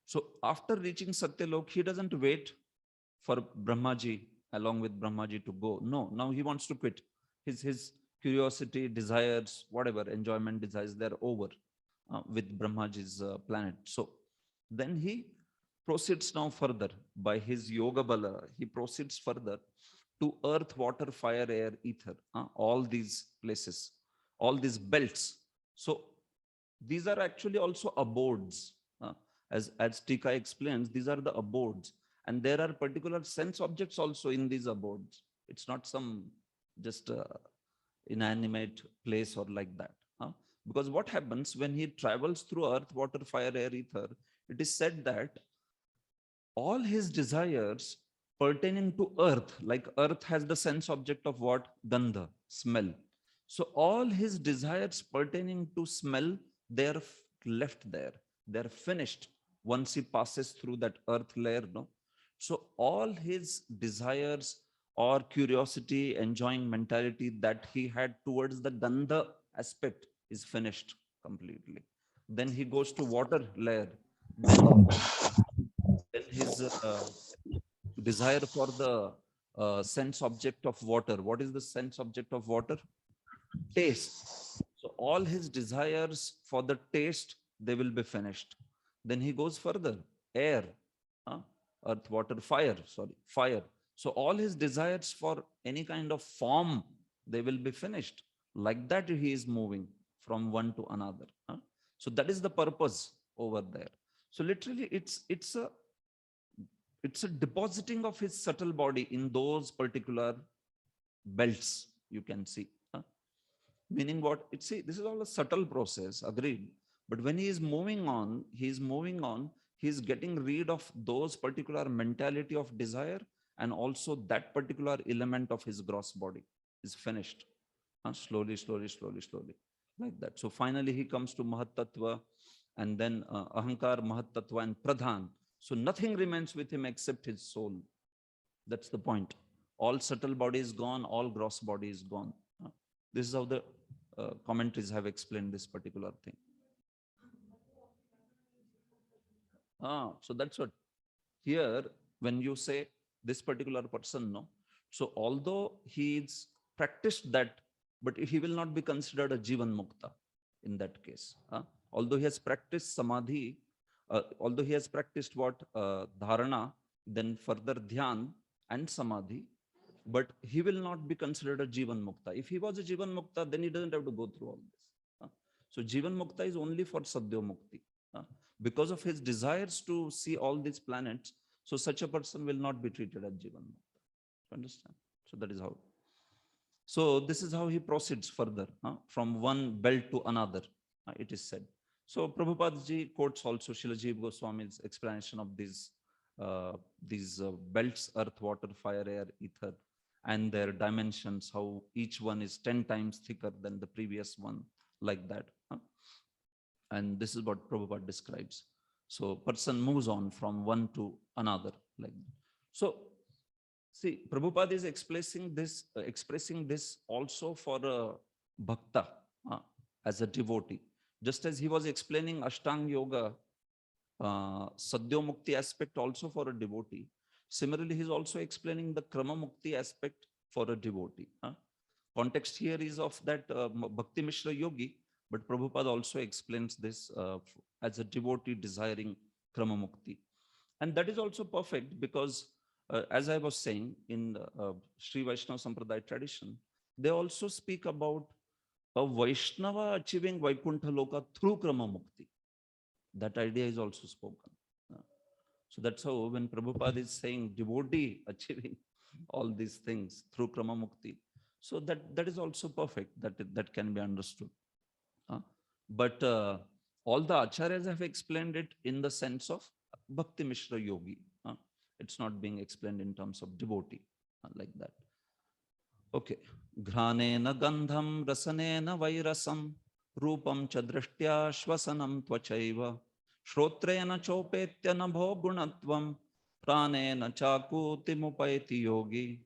So after reaching Satyalok, he doesn't wait for Brahmaji, along with Brahmaji to go. No, now he wants to quit. His curiosity, desires, whatever, enjoyment, desires, they're over with Brahmaji's planet. So then he proceeds now further by his yoga bala. He proceeds further to earth, water, fire, air, ether, all these places, all these belts. So these are actually also abodes. As Tika explains, these are the abodes. And there are particular sense objects also in these abodes. It's not some just inanimate place or like that. Because what happens when he travels through earth, water, fire, air, ether, it is said that all his desires pertaining to earth, like earth has the sense object of what? Gandha, smell. So all his desires pertaining to smell, they're left there. They're finished once he passes through that earth layer. No? So all his desires or curiosity, enjoying mentality that he had towards the Gandha aspect is finished completely. Then he goes to water layer. Then his desire for the sense object of water. What is the sense object of water? Taste. So all his desires for the taste, they will be finished. Then he goes further. Air, earth, water, fire. So all his desires for any kind of form, they will be finished. Like that he is moving from one to another. So that is the purpose over there. So literally it's a depositing of his subtle body in those particular belts, you can see. Meaning what? See, this is all a subtle process, agreed. But when he is moving on, he's getting rid of those particular mentality of desire, and also that particular element of his gross body is finished. Slowly, like that. So finally he comes to Mahatattva, and then Ahankar, Mahatattva, and Pradhan. So nothing remains with him except his soul. That's the point. All subtle body is gone, all gross body is gone. This is how the commentaries have explained this particular thing. So that's what. Here, when you say this particular person, no. So although he's practiced that, but he will not be considered a Jivan Mukta in that case. Although he has practiced Samadhi, although he has practiced what? Dharana, then further Dhyan and Samadhi, but he will not be considered a Jivan Mukta. If he was a Jivan Mukta, then he doesn't have to go through all this. So Jivan Mukta is only for Sadhya Mukti. Because of his desires to see all these planets, so such a person will not be treated as Jivan Mukta. Understand? So that is how. So this is how he proceeds further, from one belt to another, it is said. So Prabhupada ji quotes also Srila Jiva Goswami's explanation of these belts, earth, water, fire, air, ether, and their dimensions, how each one is 10 times thicker than the previous one, like that. And this is what Prabhupada describes. So person moves on from one to another, like that. So see, Prabhupada is expressing this also for bhakta, as a devotee. Just as he was explaining Ashtanga Yoga, Sadhya Mukti aspect also for a devotee. Similarly, he's also explaining the Krama Mukti aspect for a devotee. Context here is of that Bhakti Mishra Yogi, but Prabhupada also explains this as a devotee desiring Krama Mukti. And that is also perfect because, as I was saying, in Sri Vaishnava Sampradaya tradition, they also speak about a Vaishnava achieving Vaikuntha Loka through Krama Mukti. That idea is also spoken. So that's how when Prabhupada is saying devotee achieving all these things through Krama Mukti, so that is also perfect, that can be understood. But all the acharyas have explained it in the sense of Bhakti Mishra Yogi. It's not being explained in terms of devotee like that. Okay. Ghanena gandham rasanena vairasam rupam cha drishtya shvasanam tvachaiva shrotrena chopetya nabho gunatvam pranena chakuti mupaiti yogi.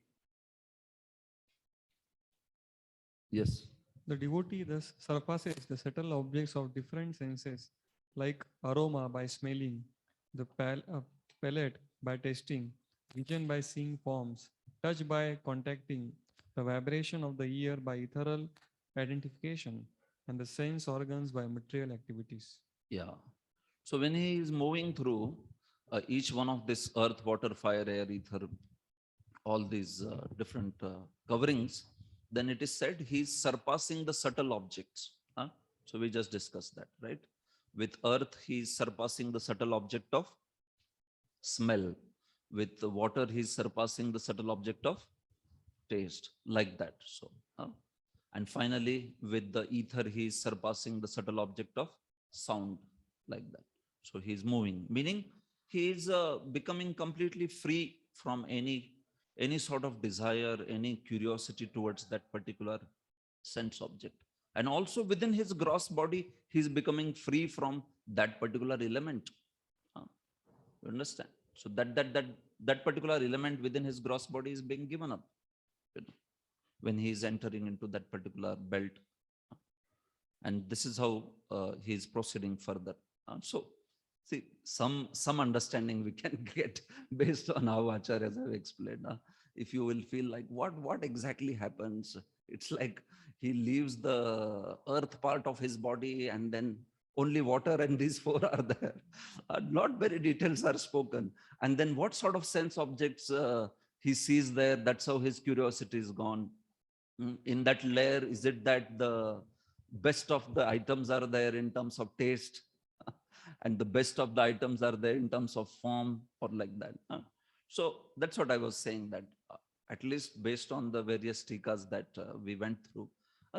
Yes. The devotee thus surpasses the subtle objects of different senses, like aroma by smelling, the palate by tasting, vision by seeing forms, touch by contacting, the vibration of the ear by ethereal identification, and the sense organs by material activities. Yeah. So when he is moving through each one of this earth, water, fire, air, ether, all these different coverings, then it is said he is surpassing the subtle objects. So we just discussed that, right? With earth, he is surpassing the subtle object of smell. With the water, he is surpassing the subtle object of taste, like that. So, and finally, with the ether, he is surpassing the subtle object of sound, like that. So he is moving, meaning he is becoming completely free from any sort of desire, any curiosity towards that particular sense object. And also within his gross body, he is becoming free from that particular element. You understand? So that particular element within his gross body is being given up, you know, when he is entering into that particular belt. And this is how he is proceeding further. So see, some understanding we can get based on how acharyas have explained. If you will feel like what exactly happens, it's like he leaves the earth part of his body and then only water and these four are there. Not very details are spoken. And then what sort of sense objects he sees there, that's how his curiosity is gone. In that layer, is it that the best of the items are there in terms of taste and the best of the items are there in terms of form, or like that? So that's what I was saying, that at least based on the various tikas that we went through,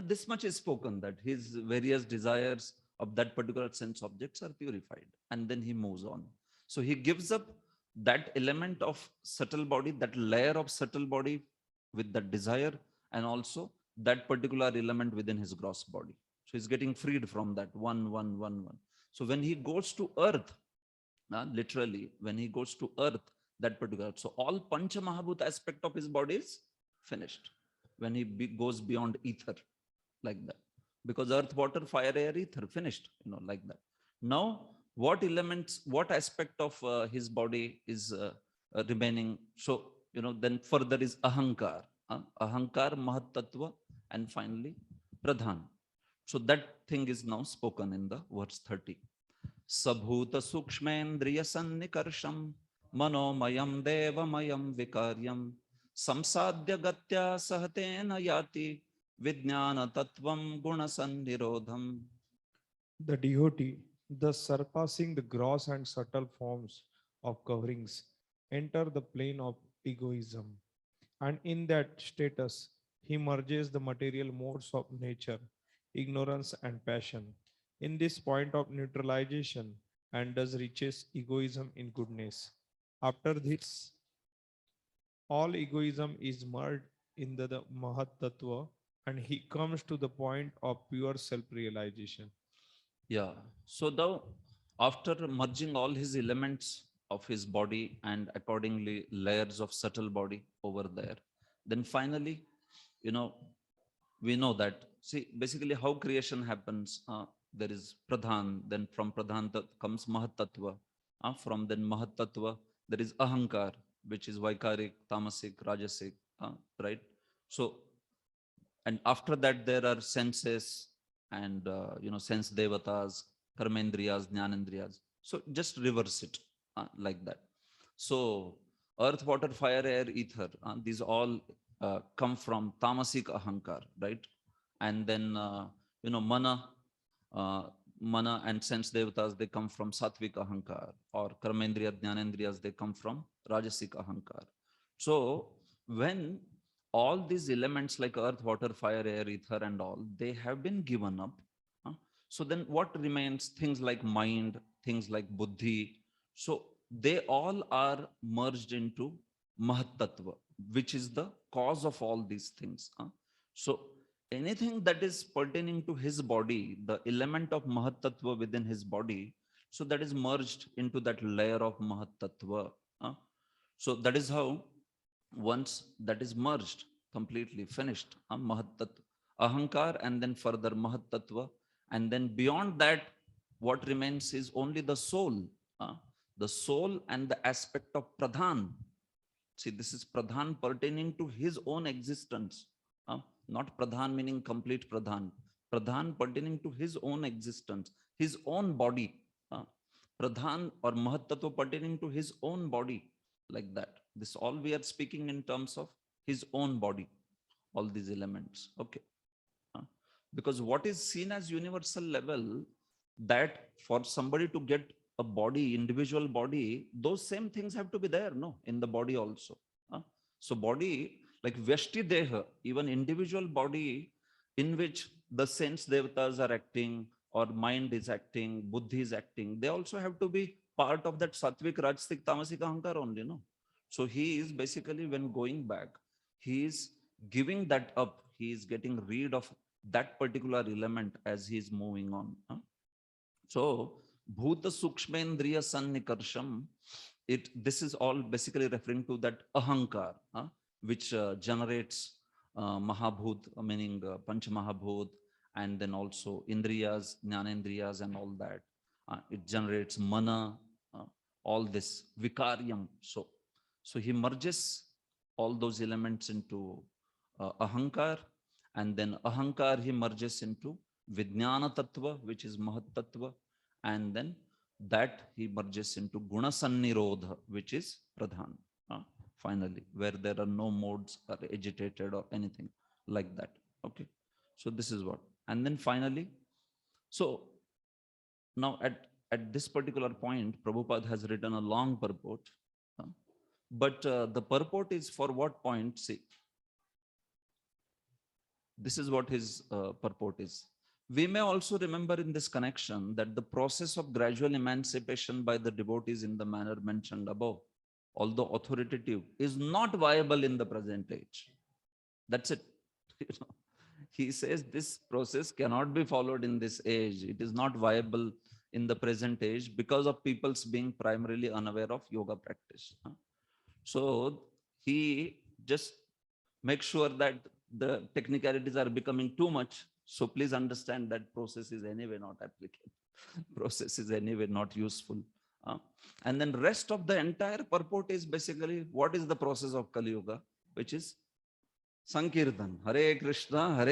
this much is spoken, that his various desires of that particular sense objects are purified, and then he moves on. So he gives up that element of subtle body, that layer of subtle body with that desire, and also that particular element within his gross body. So he's getting freed from that one. So when he goes to earth, literally, when he goes to earth, that particular, so all Pancha Mahabhuta aspect of his body is finished when he goes beyond ether, like that. Because earth, water, fire, air, ether, finished, like that. Now, what elements, what aspect of his body is remaining? So, then further is Ahankar, Ahankar, Mahatattva, and finally Pradhan. So that thing is now spoken in the verse 30. Sabhuta sukshmendriya sannikarsham manomayam devamayam vikaryam samsadya gatya sahatena yati vijnana tattvam gunasannirodham. The devotee, thus surpassing the gross and subtle forms of coverings, enter the plane of egoism. And in that status, he merges the material modes of nature, ignorance and passion, in this point of neutralization, and thus reaches egoism in goodness. After this, all egoism is merged in the Mahat Tattva, and he comes to the point of pure self-realization. Yeah. So now, after merging all his elements of his body and accordingly layers of subtle body over there, then finally, we know that See, basically how creation happens, there is Pradhan, then from Pradhan comes Mahatattva. From then Mahatattva, there is Ahankar, which is Vaikarik, Tamasic, Rajasic, right? So, and after that, there are senses and, sense devatas, karmendriyas, jnanendriyas. So just reverse it like that. So earth, water, fire, air, ether, these all come from tamasic ahankar, right? And then, mana and sense devatas, they come from sattvic ahankar, or karmendriya, jnanendriyas, they come from rajasic ahankar. So when all these elements like earth, water, fire, air, ether, and all, they have been given up. So then what remains? Things like mind, things like buddhi. So they all are merged into Mahatattva, which is the cause of all these things. So anything that is pertaining to his body, the element of Mahatattva within his body, so that is merged into that layer of Mahatattva. So that is how once that is merged, completely finished, Mahatattva, Ahankar, and then further Mahatattva, and then beyond that, what remains is only the soul. The soul and the aspect of Pradhan. See, this is Pradhan pertaining to his own existence. Not Pradhan meaning complete Pradhan. Pradhan pertaining to his own existence, his own body. Pradhan or Mahatattva pertaining to his own body, like that. This all we are speaking in terms of his own body, all these elements. Okay. Because what is seen as universal level, that for somebody to get a body, individual body, those same things have to be there, no, in the body also. So body, like Vyashti Deha, even individual body in which the sense devatas are acting, or mind is acting, buddhi is acting, they also have to be part of that sattvic, rajasic, tamasic ahankar only, no? So he is basically, when going back, he is giving that up. He is getting rid of that particular element as he is moving on. So Bhuta Sukshmendriya Sannikarsham, this is all basically referring to that ahankar, which generates Mahabhut, meaning Panch Mahabhut, and then also Indriyas, Jnanendriyas, and all that. It generates mana, all this Vikaryam. So he merges all those elements into ahankar, and then ahankar he merges into Vijnana Tattva, which is Mahat Tattva, and then that he merges into Guna Sannirodha, which is Pradhan, finally, where there are no modes or agitated or anything like that. Okay, so this is what. And then finally, so now at this particular point, Prabhupada has written a long purport, but the purport is for what point? See, this is what his purport is. We may also remember in this connection that the process of gradual emancipation by the devotees in the manner mentioned above, although authoritative, is not viable in the present age. That's it. He says this process cannot be followed in this age. It is not viable in the present age because of people's being primarily unaware of yoga practice. So he just makes sure that the technicalities are becoming too much. So please understand that process is anyway not applicable. Process is anyway not useful. And then rest of the entire purport is basically what is the process of Kali Yuga, which is Sankirtan. Hare Krishna,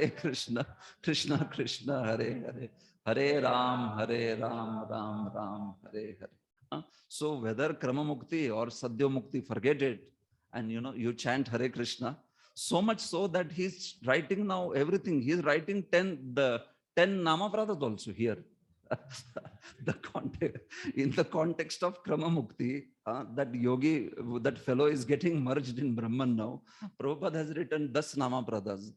Krishna Krishna, Hare Hare Ram, Ram Ram, Hare Hare. So whether Krama Mukti or Sadhya Mukti, forget it. And you chant Hare Krishna. So much so that he's writing now everything. He's writing 10 Namapradas also here. In the context of Krama Mukti, that yogi, that fellow is getting merged in Brahman now. Prabhupada has written 10 Namapradas.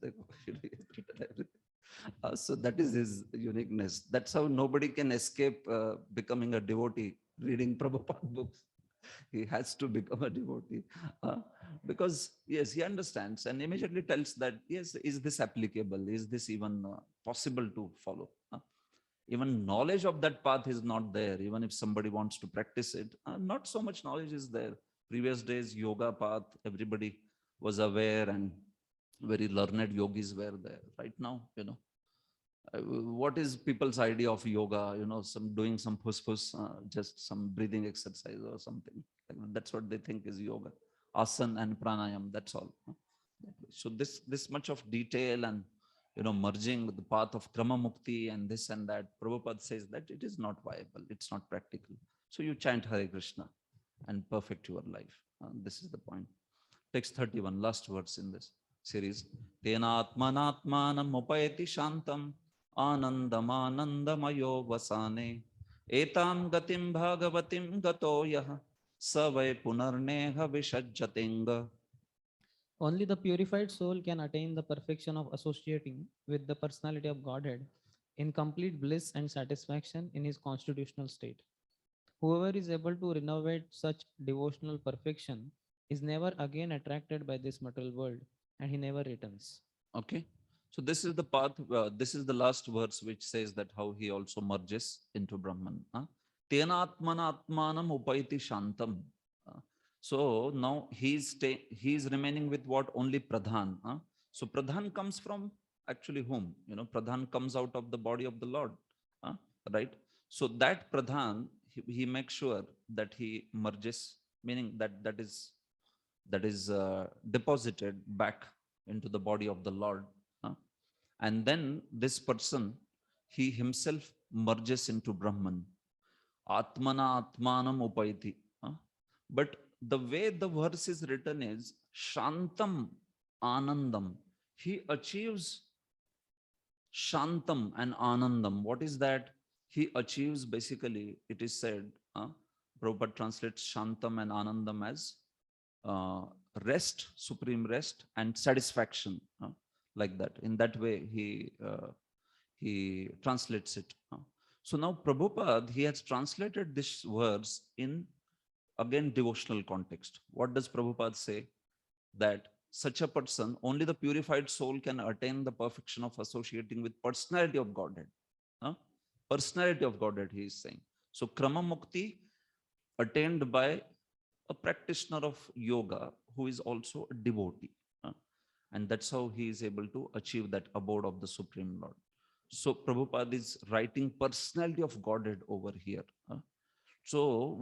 So that is his uniqueness. That's how nobody can escape becoming a devotee, reading Prabhupada books. He has to become a devotee because yes, he understands and immediately tells that, yes, is this applicable? Is this even possible to follow? Even knowledge of that path is not there. Even if somebody wants to practice it, not so much knowledge is there. Previous days, yoga path, everybody was aware and very learned yogis were there. Right now, What is people's idea of yoga? Some doing some push, just some breathing exercise or something. That's what they think is yoga. Asana and pranayam, that's all. So this much of detail and merging with the path of krama mukti and this and that, Prabhupada says that it is not viable, it's not practical. So you chant Hare Krishna and perfect your life. This is the point. Text 31, last verse in this series. Tena atmanatmanam upayati shantam anandamayo vasane etam gatim bhagavatim gato yah savai punarneha vishajjatenga. Only the purified soul can attain the perfection of associating with the personality of Godhead in complete bliss and satisfaction in his constitutional state. Whoever is able to renovate such devotional perfection is never again attracted by this material world, and he never returns. Okay. So this is the path, this is the last verse which says that how he also merges into Brahman. Tena atmana atmanam upaiti shantam. So now he's remaining with what? Only Pradhan. So Pradhan comes from actually whom? Pradhan comes out of the body of the Lord. Right? So that Pradhan, he makes sure that he merges, meaning that is deposited back into the body of the Lord. And then this person, he himself merges into Brahman. Atmana atmanam upaiti. But the way the verse is written is Shantam Anandam. He achieves Shantam and Anandam. What is that? He achieves, basically, it is said, Prabhupada translates Shantam and Anandam as rest, supreme rest, and satisfaction, like that. In that way, he translates it. So now Prabhupada, he has translated this verse in, again, devotional context. What does Prabhupada say? That such a person, only the purified soul can attain the perfection of associating with personality of Godhead. Personality of Godhead, he is saying. So krama mukti attained by a practitioner of yoga who is also a devotee. And that's how he is able to achieve that abode of the Supreme Lord. So Prabhupada is writing personality of Godhead over here. So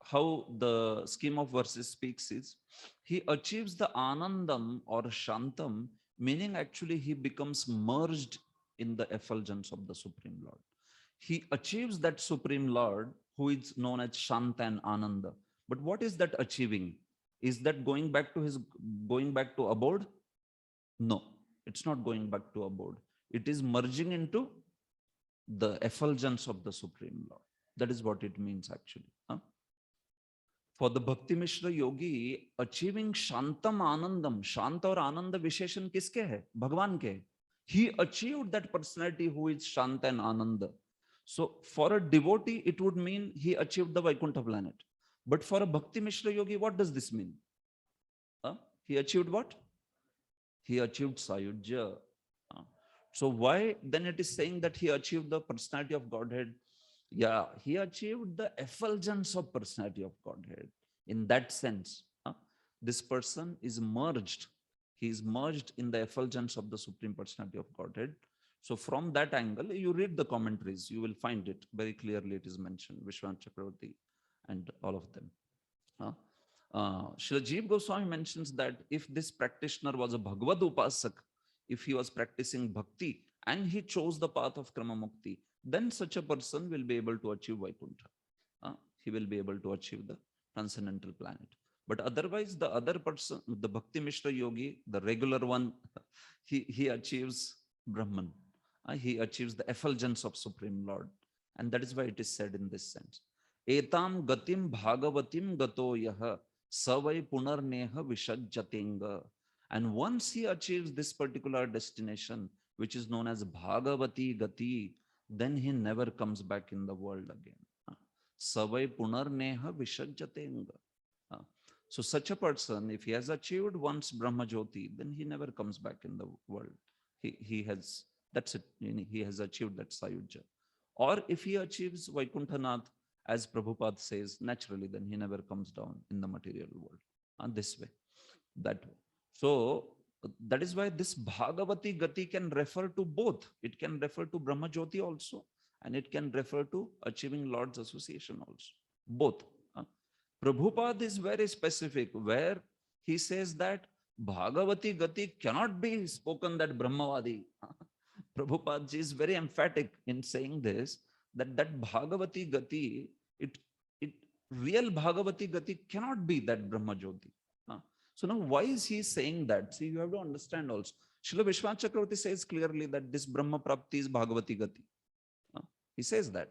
how the scheme of verses speaks is, he achieves the Anandam or Shantam, meaning actually he becomes merged in the effulgence of the Supreme Lord. He achieves that Supreme Lord who is known as Shanta and Ananda. But what is that achieving? Is that going back to abode? No, it's not going back to abode. It is merging into the effulgence of the Supreme Lord. That is what it means actually. For the Bhakti Mishra Yogi, achieving Shantam Anandam, Shanta or Ananda Visheshan kiske hai? Bhagwan ke. He achieved that personality who is Shanta and Ananda. So for a devotee, it would mean he achieved the Vaikuntha planet. But for a Bhakti Mishra Yogi, what does this mean? He achieved what? He achieved Sayujya. So why then it is saying that he achieved the personality of Godhead? Yeah, he achieved the effulgence of personality of Godhead. In that sense, this person is merged. He is merged in the effulgence of the Supreme Personality of Godhead. So from that angle, you read the commentaries, you will find it very clearly. It is mentioned, Vishwanath Chakravarti and all of them. Srila Jeev Goswami mentions that if this practitioner was a Bhagavad Upasak, if he was practicing bhakti and he chose the path of Krama Mukti, then such a person will be able to achieve Vaikuntha. He will be able to achieve the transcendental planet. But otherwise, the other person, the Bhakti Mishra Yogi, the regular one, he achieves Brahman. He achieves the effulgence of Supreme Lord. And that is why it is said in this sense. Etam gatim bhagavatim gato yaha savai punarneha vishajjatenga. And once he achieves this particular destination, which is known as Bhagavati Gati, then he never comes back in the world again. Savai punarneha vishajjatenga. So such a person, if he has achieved once Brahma Jyoti, then he never comes back in the world. He has, that's it, he has achieved that Sayujya. Or if he achieves Vaikuntha, as Prabhupada says, naturally, then he never comes down in the material world. This way, that way. So That is why this Bhagavati Gati can refer to both. It can refer to Brahma Jyoti also, and it can refer to achieving Lord's association also. Both. Prabhupada is very specific where he says that Bhagavati Gati cannot be spoken that Brahmavadi. Prabhupada ji is very emphatic in saying this, that Bhagavati Gati, it real Bhagavati Gati cannot be that Brahma Jyoti. So now why is he saying that? See, you have to understand also. Srila Vishwanath Chakravarti says clearly that this Brahma Prapti is Bhagavati Gati. He says that.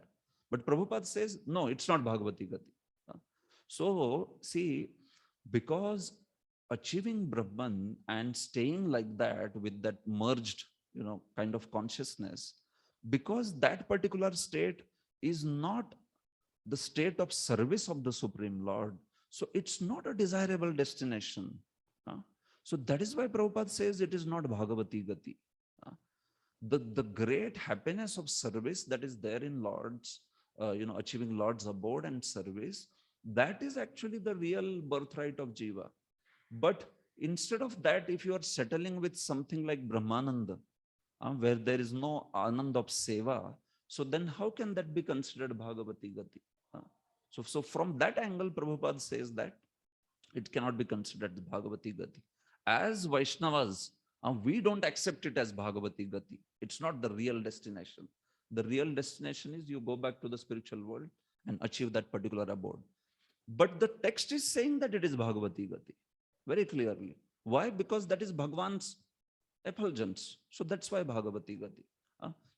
But Prabhupada says, no, it's not Bhagavati Gati. So see, because achieving Brahman and staying like that with that merged, kind of consciousness, because that particular state is not the state of service of the Supreme Lord, so it's not a desirable destination. So that is why Prabhupada says it is not Bhagavati Gati. The great happiness of service that is there in Lord's, achieving Lord's abode and service, that is actually the real birthright of Jiva. But instead of that, if you are settling with something like Brahmananda, where there is no Anand of Seva, so then how can that be considered Bhagavati Gati? So from that angle, Prabhupada says that it cannot be considered Bhagavati Gati. As Vaishnavas, we don't accept it as Bhagavati Gati. It's not the real destination. The real destination is you go back to the spiritual world and achieve that particular abode. But the text is saying that it is Bhagavati Gati very clearly. Why? Because that is Bhagwan's effulgence. So that's why Bhagavati Gati.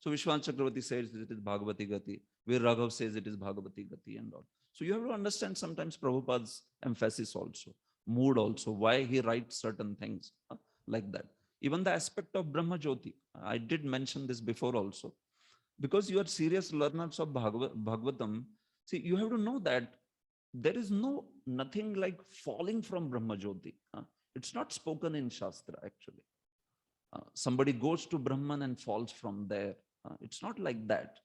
So Vishwanath Chakravarti says it is Bhagavati Gati. Veer Raghav says it is Bhagavati Gati and all. So you have to understand sometimes Prabhupada's emphasis also, mood also, why he writes certain things like that. Even the aspect of Brahma Jyoti, I did mention this before also. Because you are serious learners of Bhagavatam, see, you have to know that there is nothing like falling from Brahma Jyoti. It's not spoken in Shastra actually. Somebody goes to Brahman and falls from there. It's not like that.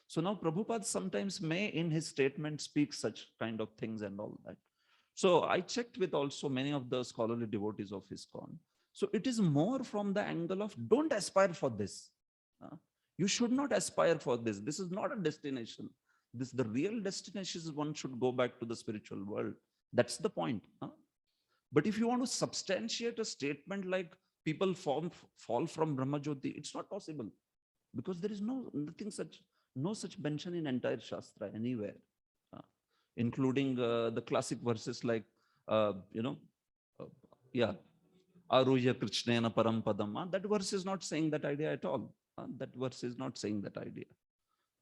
So now Prabhupada sometimes may in his statement speak such kind of things and all that. So I checked with also many of the scholarly devotees of ISKCON. So it is more from the angle of don't aspire for this. You should not aspire for this. This is not a destination. The real destination is one should go back to the spiritual world. That's the point. But if you want to substantiate a statement like people fall from Brahma Jyoti, it's not possible. Because there is no such mention in entire Shastra anywhere, including the classic verses like, Aruhya Krishnena Param Padam. That verse is not saying that idea at all. That verse is not saying that idea.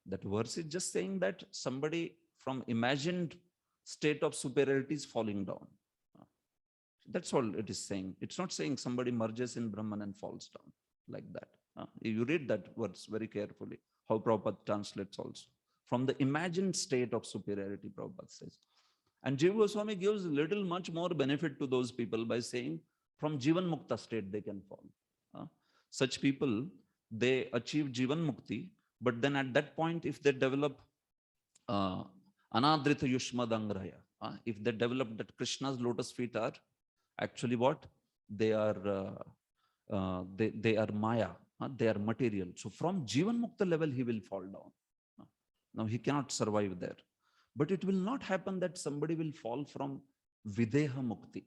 That verse is just saying that somebody from imagined state of superiority is falling down. That's all it is saying. It's not saying somebody merges in Brahman and falls down like that. You read that verse very carefully, how Prabhupada translates also. From the imagined state of superiority, Prabhupada says. And Jiva Goswami gives little much more benefit to those people by saying from Jivan Mukta state they can fall. Such people, they achieve Jivan Mukti, but then at that point, if they develop Anadrita Yushmadangraya, if they develop that Krishna's lotus feet are actually what? They are Maya, they are material. So from Jivan Mukta level, he will fall down. Now he cannot survive there. But it will not happen that somebody will fall from Videha Mukti.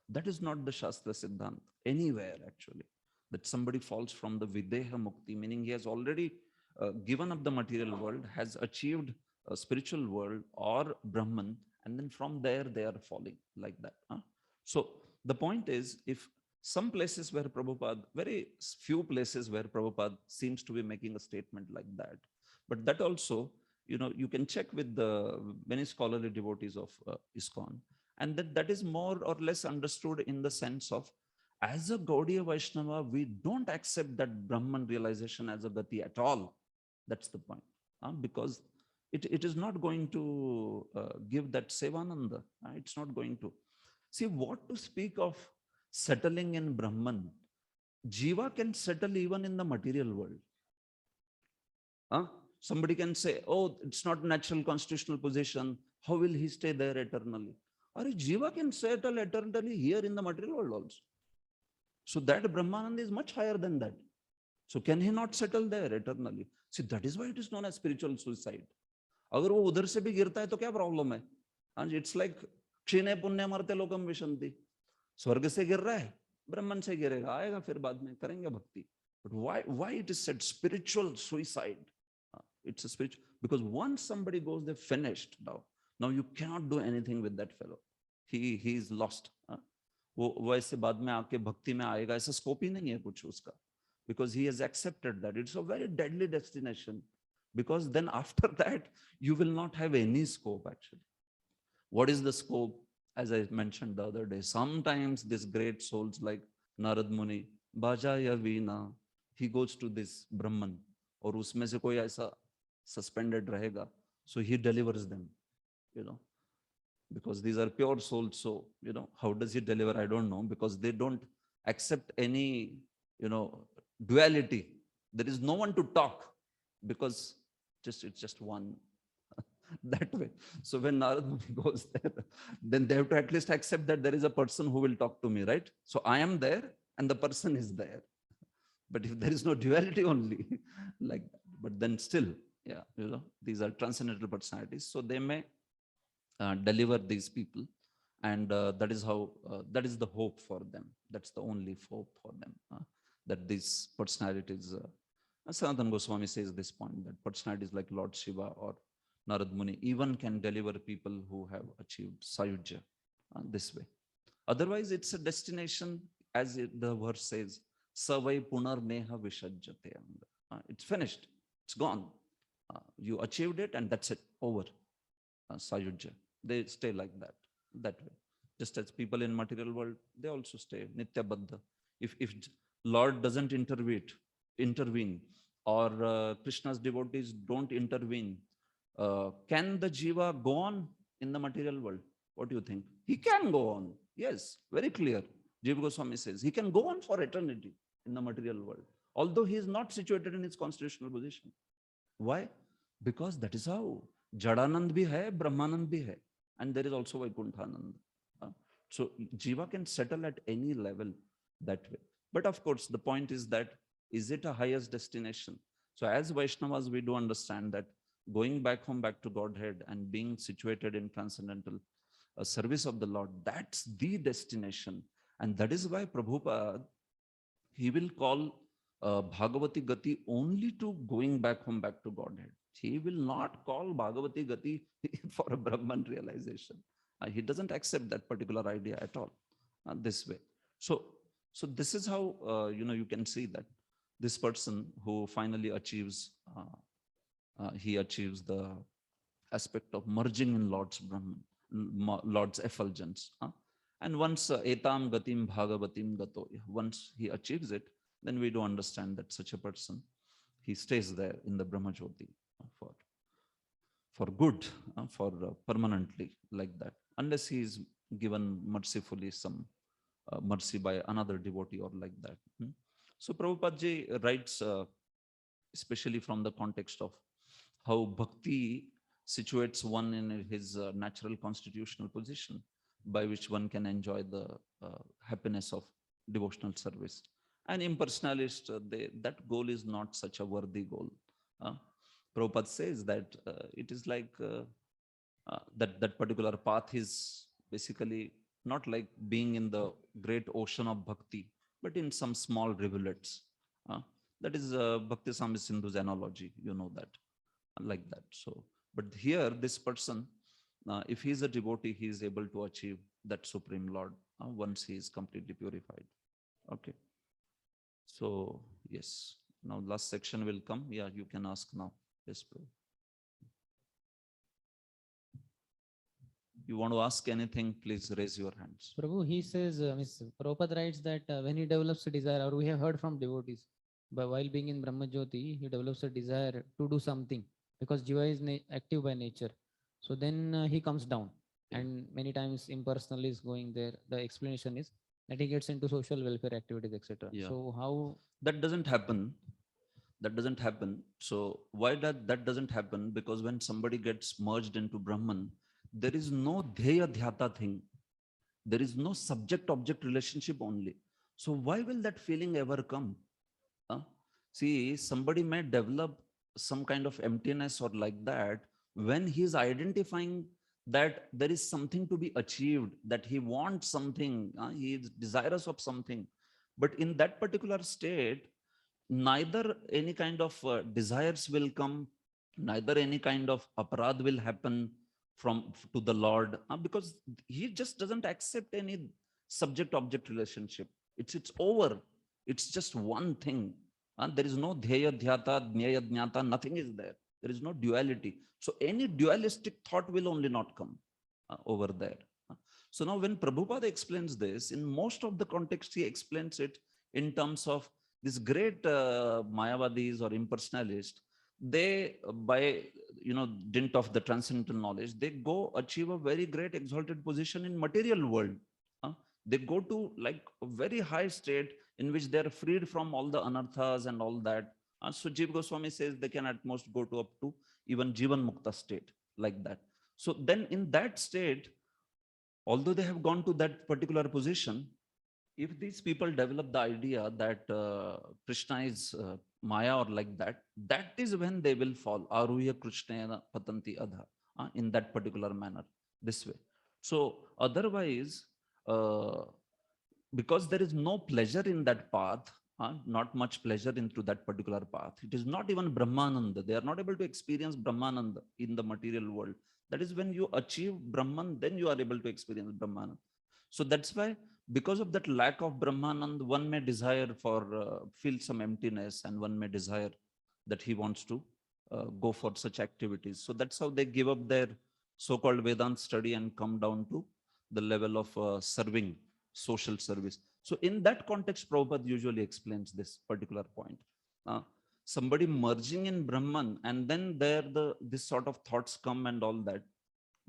That is not the Shastra Siddhant anywhere actually. That somebody falls from the Videha Mukti, meaning he has already given up the material world, has achieved a spiritual world or Brahman, and then from there they are falling like that. So the point is, if some places where Prabhupada, very few places where Prabhupada seems to be making a statement like that, but that also, you can check with the many scholarly devotees of ISKCON, and that is more or less understood in the sense of, as a Gaudiya Vaishnava, we don't accept that Brahman realization as a gati at all. That's the point, because it is not going to give that Sevananda. It's not going to. See, what to speak of settling in Brahman? Jiva can settle even in the material world. Somebody can say, oh, it's not natural constitutional position. How will he stay there eternally? Or Jiva can settle eternally here in the material world also. So that Brahmanand is much higher than that. So can he not settle there eternally? See, that is why it is known as spiritual suicide. अगर वो उधर से भी गिरता है तो क्या problem है? And it's like क्षीणे पुण्य मरते लोकम विशन्ति. स्वर्ग से गिर रहा है, ब्रह्मन से गिरेगा, आएगा फिर बाद में करेंगे भक्ति. But why it is said spiritual suicide? It's a spiritual, because once somebody goes, they're finished now. Now you cannot do anything with that fellow. He is lost. वो वैसे बाद में आके भक्ति में आएगा, ऐसा स्कोप ही नहीं है कुछ उसका. Because he has accepted that. It's a very deadly destination. Because then after that, you will not have any scope actually. What is the scope? As I mentioned the other day, sometimes these great souls like Narad Muni, Bajaya Veena, he goes to this Brahman, और उसमें से कोई ऐसा suspended रहेगा, so he delivers them, because these are pure souls. So, how does he deliver? I don't know, because they don't accept any, duality. There is no one to talk, because it's just one that way. So when Narad Muni goes there, then they have to at least accept that there is a person who will talk to me, right? So I am there and the person is there. But if there is no duality only, like that, but then still, these are transcendental personalities. So they may deliver these people, and that is how, that is the hope for them. That's the only hope for them, that these personalities, Sanatana Goswami says this point, that personalities like Lord Shiva or Narad Muni even can deliver people who have achieved Sayujya this way. Otherwise, it's a destination, as the verse says, Savai Punar Neha Vishajjate. It's finished, it's gone. You achieved it and that's it, over. Sayujya. They stay like that way. Just as people in material world, they also stay Nitya Baddha. If Lord doesn't intervene, or Krishna's devotees don't intervene, can the jiva go on in the material world? What do you think? He can go on. Yes, very clear. Jiva Goswami says he can go on for eternity in the material world, although he is not situated in his constitutional position. Why? Because that is how Jadanand bhi hai, Brahmanand bhi hai, and there is also Vaikunthanand. So jiva can settle at any level that way. But of course, the point is that, is it a highest destination? So as Vaishnavas, we do understand that going back home, back to Godhead, and being situated in transcendental service of the Lord, that's the destination. And that is why Prabhupada, he will call Bhagavati Gati only to going back home, back to Godhead. He will not call Bhagavati Gati for a Brahman realization. He doesn't accept that particular idea at all this way. So this is how, you can see that this person who finally achieves, he achieves the aspect of merging in Lord's Brahman, Lord's effulgence. And once etam gatim bhagavatim gato, once he achieves it, then we do understand that such a person, he stays there in the Brahma Jyoti for good, for permanently, like that, unless he is given mercifully some mercy by another devotee or like that. So Prabhupada ji writes, especially from the context of how bhakti situates one in his natural constitutional position, by which one can enjoy the happiness of devotional service. And impersonalist, that goal is not such a worthy goal. Prabhupada says that it is like that particular path is basically not like being in the great ocean of bhakti, but in some small rivulets. That is Bhakti Swami Sindhu's analogy, you know that, like that. So, but here this person, if he is a devotee, he is able to achieve that Supreme Lord once he is completely purified. Okay. So, yes, now last section will come. Yeah, you can ask now. Yes, Prabhu. You want to ask anything, please raise your hands. Prabhu, he says, Prabhupada writes that when he develops a desire, or we have heard from devotees, but while being in Brahma Jyoti, he develops a desire to do something because Jiva is active by nature. So then he comes down, and many times impersonal is going there. The explanation is that he gets into social welfare activities, etc. Yeah. So how? That doesn't happen. That doesn't happen. So why that doesn't happen? Because when somebody gets merged into Brahman, there is no dhyaya dhyata thing. There is no subject-object relationship only. So why will that feeling ever come? Huh? See, somebody may develop some kind of emptiness or like that when he's identifying that there is something to be achieved, that he wants something, he is desirous of something. But in that particular state, neither any kind of desires will come, neither any kind of aparad will happen to the Lord, because he just doesn't accept any subject-object relationship. It's over. It's just one thing. There is no dhyaya dhyata, jnaya jnata, nothing is there. There is no duality. So any dualistic thought will only not come over there. So now when Prabhupada explains this, in most of the context, he explains it in terms of this great Mayavadis or impersonalists. They, by dint of the transcendental knowledge, they go achieve a very great exalted position in material world. They go to like a very high state in which they are freed from all the anarthas and all that. So Jiva Goswami says they can at most go to up to even Jivan Mukta state like that. So then in that state, although they have gone to that particular position, if these people develop the idea that Krishna is Maya or like that, that is when they will fall. Aruhya Krishna patanti adha, in that particular manner, this way. So otherwise, because there is no pleasure in that path, not much pleasure into that particular path. It is not even Brahmananda. They are not able to experience Brahmananda in the material world. That is when you achieve Brahman, then you are able to experience Brahmananda. So that's why, because of that lack of Brahmanand, one may desire for feel some emptiness, and one may desire that he wants to go for such activities. So that's how they give up their so-called Vedant study and come down to the level of serving, social service. So in that context, Prabhupada usually explains this particular point. Somebody merging in Brahman, and then there this sort of thoughts come and all that.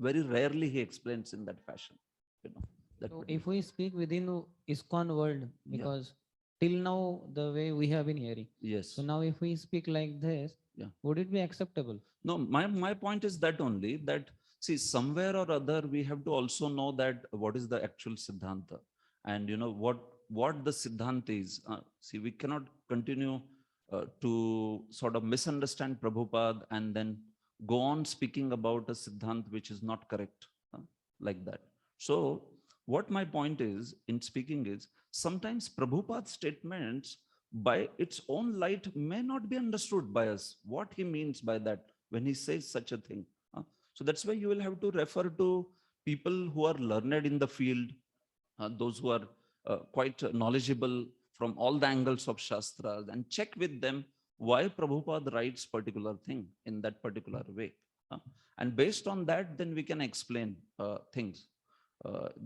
Very rarely he explains in that fashion. So if we speak within ISKCON world, because till now the way we have been hearing. Yes. So now if we speak like this, would it be acceptable? No, my point is that only that, see, somewhere or other we have to also know that what is the actual Siddhanta, and what the Siddhanta is. See, we cannot continue to sort of misunderstand Prabhupada and then go on speaking about a Siddhanta which is not correct, like that. So what my point is in speaking is, sometimes Prabhupada's statements by its own light may not be understood by us, what he means by that when he says such a thing. So that's why you will have to refer to people who are learned in the field, those who are quite knowledgeable from all the angles of Shastras, and check with them why Prabhupada writes particular thing in that particular way. And based on that, then we can explain things.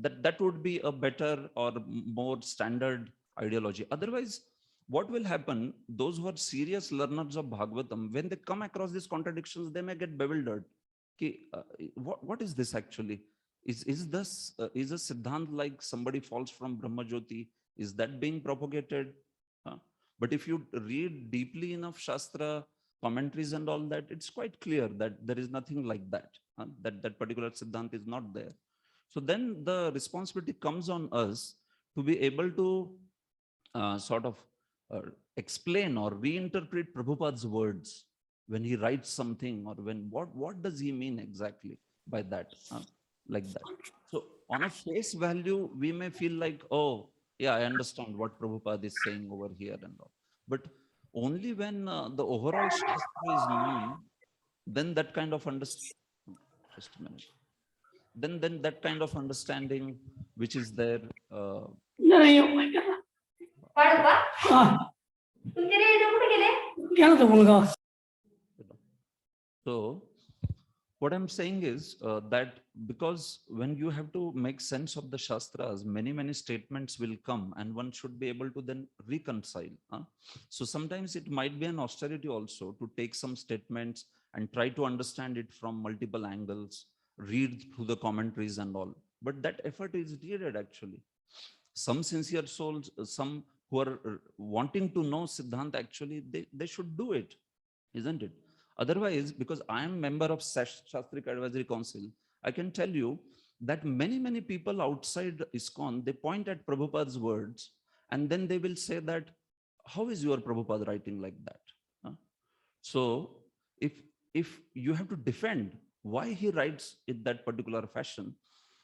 That would be a better or more standard ideology. Otherwise, what will happen, those who are serious learners of Bhagavatam, when they come across these contradictions, they may get bewildered. What is this actually? Is a Siddhant like somebody falls from Brahma Jyoti? Is that being propagated? But if you read deeply enough Shastra commentaries and all that, it's quite clear that there is nothing like that. That particular Siddhant is not there. So then the responsibility comes on us to be able to sort of explain or reinterpret Prabhupada's words when he writes something, or when what does he mean exactly by that, like that. So on a face value, we may feel like, oh yeah, I understand what Prabhupada is saying over here and all. But only when the overall Shastra is known, then that kind of understanding, just a minute. Then that kind of understanding which is there. So what I'm saying is that because when you have to make sense of the Shastras, many statements will come, and one should be able to then reconcile. So sometimes it might be an austerity also to take some statements and try to understand it from multiple angles, read through the commentaries and all. But that effort is needed actually. Some sincere souls, some who are wanting to know Siddhanta, actually, they should do it, isn't it? Otherwise, because I am member of Shastric Advisory Council, I can tell you that many people outside ISKCON, they point at Prabhupada's words And then they will say that, how is your Prabhupada writing like that? Huh? So if you have to defend why he writes in that particular fashion,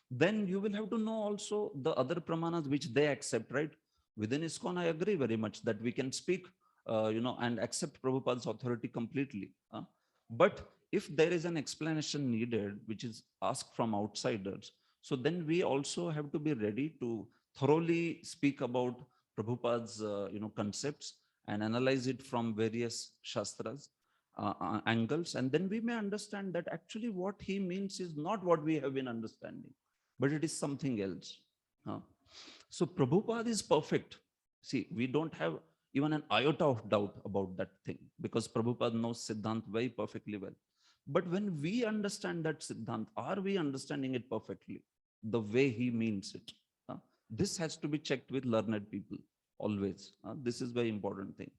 then you will have to know also the other pramanas which they accept, right? Within ISKCON, I agree very much that we can speak, and accept Prabhupada's authority completely. But if there is an explanation needed, which is asked from outsiders, so then we also have to be ready to thoroughly speak about Prabhupada's, concepts and analyze it from various shastras angles. And then we may understand that actually what he means is not what we have been understanding, but it is something else. So Prabhupada is perfect. See, we don't have even an iota of doubt about that thing, because Prabhupada knows Siddhant very perfectly well. But when we understand that Siddhant, are we understanding it perfectly the way he means it? This has to be checked with learned people always. This is very important thing.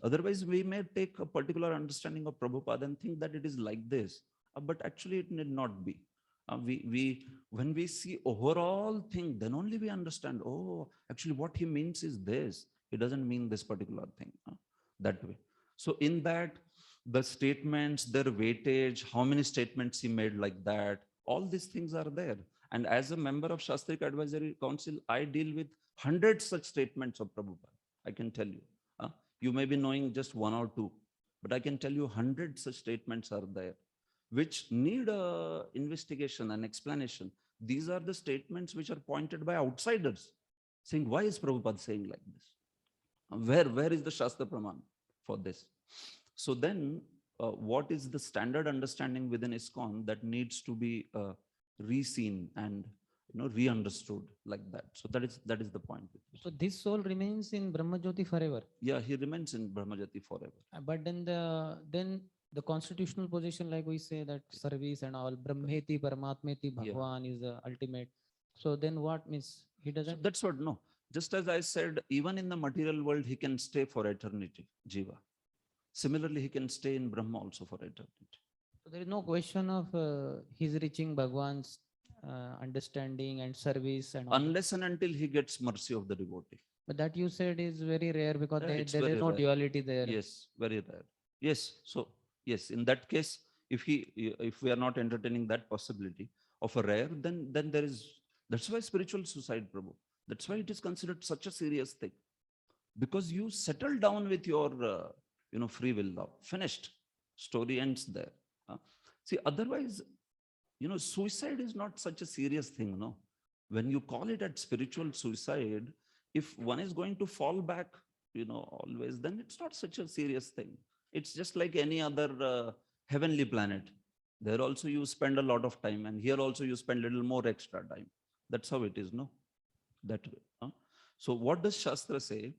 Otherwise, we may take a particular understanding of Prabhupada and think that it is like this, but actually it need not be. When we see overall thing, then only we understand, oh, actually what he means is this. He doesn't mean this particular thing that way. So in that, the statements, their weightage, how many statements he made like that, all these things are there. And as a member of Shastric Advisory Council, I deal with hundreds such statements of Prabhupada. I can tell you. You may be knowing just one or two, but I can tell you hundreds such statements are there, which need a investigation and explanation. These are the statements which are pointed by outsiders, saying, why is Prabhupada saying like this? Where is the Shastra Praman for this? So then, what is the standard understanding within ISKCON that needs to be re-seen and re-understood like that? So that is the point. So this soul remains in Brahmajyoti forever. Yeah, he remains in Brahmajyoti forever. But then the constitutional position, like we say that service and all, Brahmeti, Paramatmeti, Bhagwan is the ultimate. So then what means he doesn't? So that's what, no. Just as I said, even in the material world, he can stay for eternity, Jiva. Similarly, he can stay in Brahma also for eternity. So there is no question of his reaching Bhagwan's understanding and service and all. Unless and until he gets mercy of the devotee. But that you said is very rare because Yeah, there it's is very no rare. duality there. Yes, very rare. Yes. So yes, in that case, if we are not entertaining that possibility of a rare, then there is, that's why spiritual suicide, Prabhu. That's why it is considered such a serious thing. Because you settle down with your free will now. Finished. Story ends there. See, otherwise, suicide is not such a serious thing, no? When you call it at spiritual suicide, if one is going to fall back, always, then it's not such a serious thing. It's just like any other heavenly planet. There also you spend a lot of time, and here also you spend a little more extra time. That's how it is, no? That way. So what does Shastra say?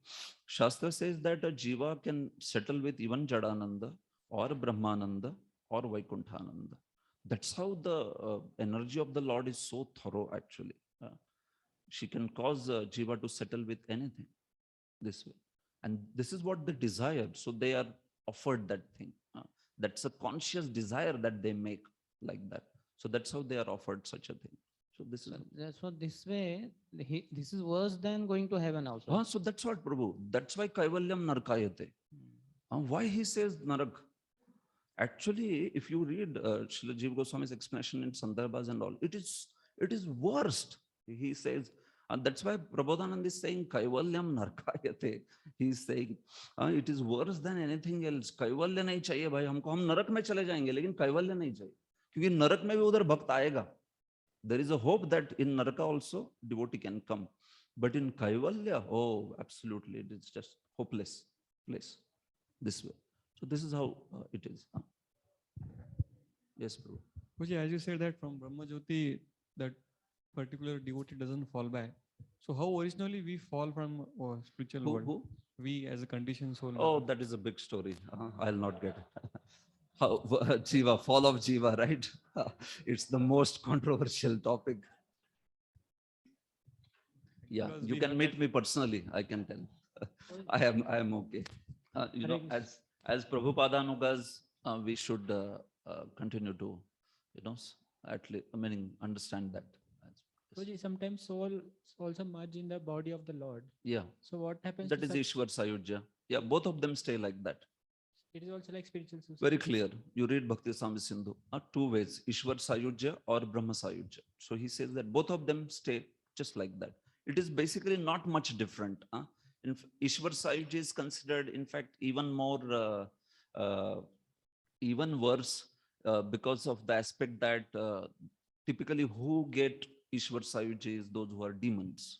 Shastra says that a jiva can settle with even Jadananda or Brahmananda or Vaikunthananda. That's how the energy of the Lord is so thorough, actually. She can cause jiva to settle with anything this way. And this is what they desire. So they are offered that thing. That's a conscious desire that they make like that. So that's how they are offered such a thing. So this is So this way, this is worse than going to heaven also. so that's what, Prabhu. That's why Kaivalyam Narkayate. Why he says Narak? Actually, if you read Srila Jiva Goswami's explanation in Sandarbhas and all, it is worst. He says, and that's why Prabodhanand is saying Kaivalyam Narkayate. He is saying it is worse than anything else. Kaivalya nahi chahiye bhai. Humko hum narak mein chale jayenge, lekin Kaivalya nahi chahiye. Kyunki narak mein bhi udhar bhakt aayega. There is a hope that in Naraka also devotee can come. But in Kaivalya, oh, absolutely, it is just hopeless place this way. So this is how it is. Yes, Prabhu. Puji, as you said that from Brahmajyoti, that particular devotee doesn't fall back. So how originally we fall from spiritual world? Who? We as a conditioned soul. Oh, that is a big story. I'll not get it. How Jiva, fall of Jiva, right? It's the most controversial topic. Yeah, Because you we can have meet that- me personally, I can tell. I am okay. As Prabhupadanugas, we should continue to, at least, understand that. Prabhuji, sometimes soul also merge in the body of the Lord. Yeah, So what happens that to is such- Ishwar Sayujya. Yeah, both of them stay like that. It is also like spiritual suicide. Very clear. You read Bhakti Samvit Sindhu, two ways, Ishwar Sayujya or Brahma Sayujya. So he says that both of them stay just like that. It is basically not much different. Ishwar Sayujya is considered, in fact, even more, even worse because of the aspect that typically who get Ishwar Sayujya is those who are demons.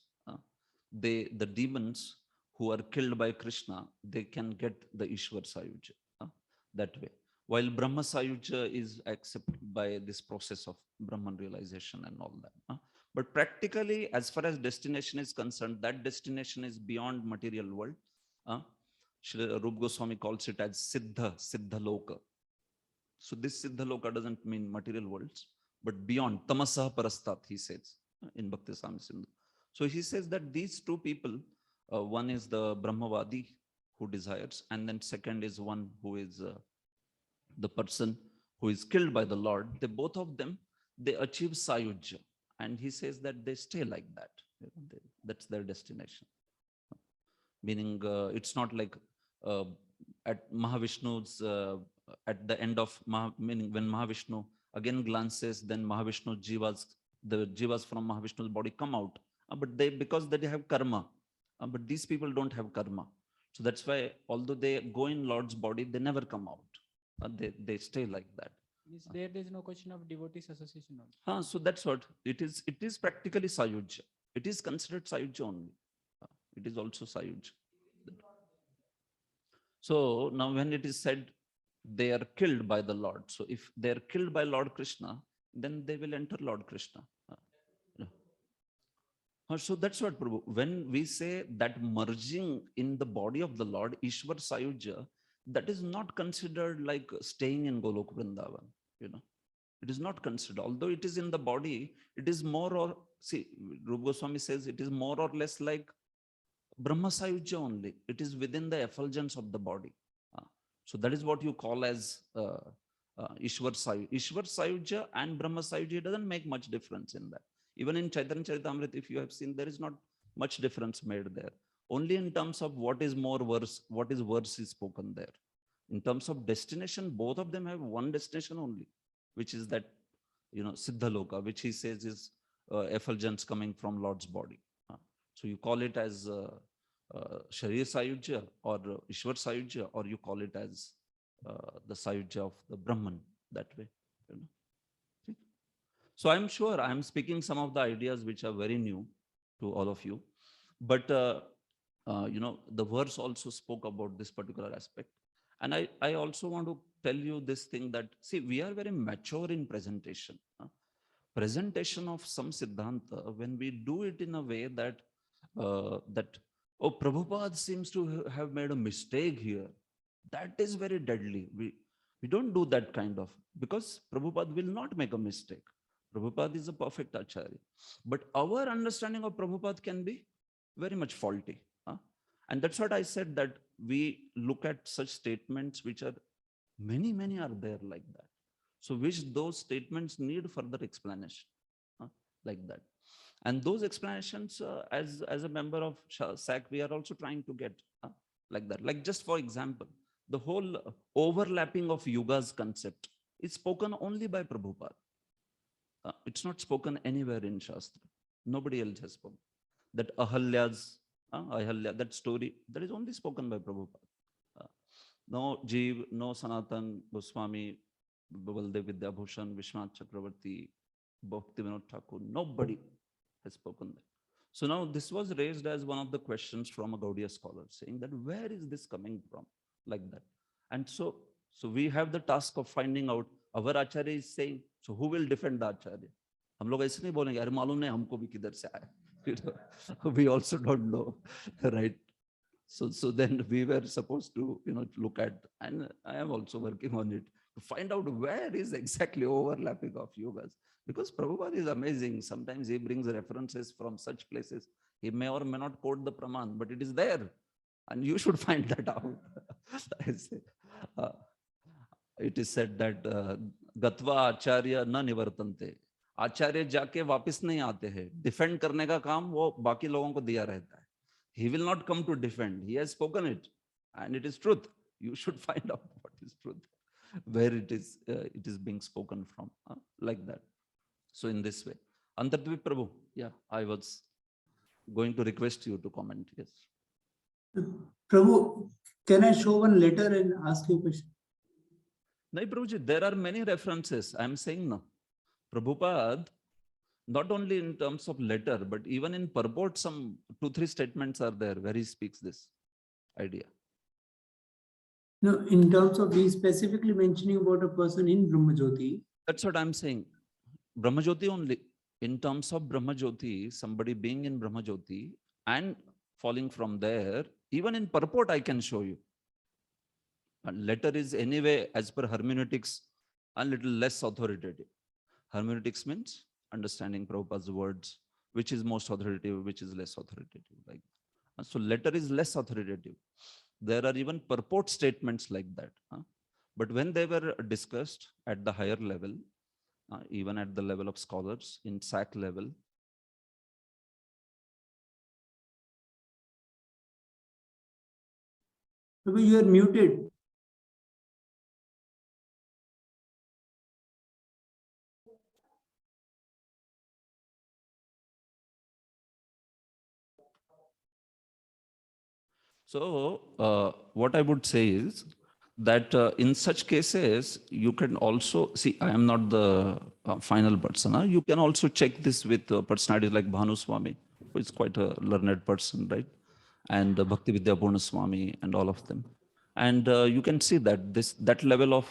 The demons who are killed by Krishna, they can get the Ishwar Sayujya that way. While Brahma Sayujya is accepted by this process of Brahman realization and all that. But practically, as far as destination is concerned, that destination is beyond material world. Shri Rupa Goswami calls it as Siddha, Siddha Loka. So this Siddha Loka doesn't mean material worlds, but beyond Tamasah Parastat, he says in Bhakti Samvit Sindhu. So he says that these two people, one is the Brahmavadi who desires, and then second is one who is the person who is killed by the Lord. They both of them, they achieve Sayujya. And he says that they stay like that. That's their destination. Meaning it's not like at Mahavishnu's, at the end of, meaning when Mahavishnu again glances, then Mahavishnu jivas, the jivas from Mahavishnu's body come out. But they, because they have karma, but these people don't have karma. So that's why, although they go in Lord's body, they never come out. They stay like that. There is no question of devotees association also. So that's what it is. It is practically Sayujya. It is considered Sayujya only. It is also Sayujya. So now when it is said they are killed by the Lord. So if they are killed by Lord Krishna, then they will enter Lord Krishna. So that's what, Prabhu, when we say that merging in the body of the Lord, Ishwar Sayujya, that is not considered like staying in Golok Vrindavan, It is not considered, although it is in the body, it is more or, see, Rupa Goswami says it is more or less like Brahma Sayujya only. It is within the effulgence of the body. So that is what you call as Ishwar Sayujya. Ishwar Sayujya and Brahma Sayujya doesn't make much difference in that. Even in Chaitanya Charitamrita, if you have seen, there is not much difference made there. Only in terms of what is more verse, what is verse is spoken there. In terms of destination, both of them have one destination only, which is that, Siddha Loka, which he says is effulgence coming from Lord's body. So you call it as Sharir Sayujya or Ishwar Sayujya, or you call it as the Sayujya of the Brahman, that way. So I'm sure I'm speaking some of the ideas which are very new to all of you, but the verse also spoke about this particular aspect. And I also want to tell you this thing that, see, we are very mature in presentation. Presentation of some Siddhanta, when we do it in a way that, oh, Prabhupada seems to have made a mistake here, that is very deadly. We don't do that kind of, because Prabhupada will not make a mistake. Prabhupada is a perfect Acharya. But our understanding of Prabhupada can be very much faulty. And that's what I said, that we look at such statements which are, many are there like that. So which those statements need further explanation, like that. And those explanations, as a member of SAC, we are also trying to get like that. Like, just for example, the whole overlapping of yugas concept is spoken only by Prabhupada. It's not spoken anywhere in Shastra. Nobody else has spoken. That Ahalya, that story, that is only spoken by Prabhupada. No Jeev, no Sanatan Goswami, Baldev Vidyabhushan, Vishwanath Chakravarti, Bhakti Vinod Thakur, nobody has spoken that. So now this was raised as one of the questions from a Gaudiya scholar, saying that where is this coming from, like that. And so we have the task of finding out. Our Acharya is saying, so who will defend the Acharya? हम लोग ऐसे नहीं बोलेंगे, अरे मालूम नहीं हमको भी किधर से आया. We also don't know, right? So then we were supposed to, look at, and I am also working on it, to find out where is exactly overlapping of yogas. Because Prabhupada is amazing. Sometimes he brings references from such places. He may or may not quote the Praman, but it is there. And you should find that out. I say, it is said that Gatva Acharya na nivartante. आचार्य जाके वापस नहीं आते हैं, defend करने का काम वो बाकी लोगों को दिया रहता है. He will not come to defend. He has spoken it, and it is truth. You should find out what is truth, where it is being spoken from, like that. So in this way, Antardvip Prabhu, yeah, I was going to request you to comment. Yes. Prabhu, can I show one letter and ask you a question? No, Prabhuji, there are many references. I am saying no. Prabhupada, not only in terms of letter, but even in purport, some 2-3 statements are there where he speaks this idea. No, in terms of he specifically mentioning about a person in Brahmajyoti. That's what I'm saying. Brahmajyoti only. In terms of Brahmajyoti, somebody being in Brahmajyoti and falling from there, even in purport, I can show you. A letter is anyway, as per hermeneutics, a little less authoritative. Hermeneutics means understanding Prabhupada's words, which is most authoritative, which is less authoritative. Like so, letter is less authoritative. There are even purport statements like that. But when they were discussed at the higher level, even at the level of scholars in SAC level, You are muted. so what I would say is that in such cases, you can also see, I am not the final person. You can also check this with personalities like Bhanu Swami, who is quite a learned person, right? And Bhakti Vidya Purna Swami and all of them. And you can see that that level of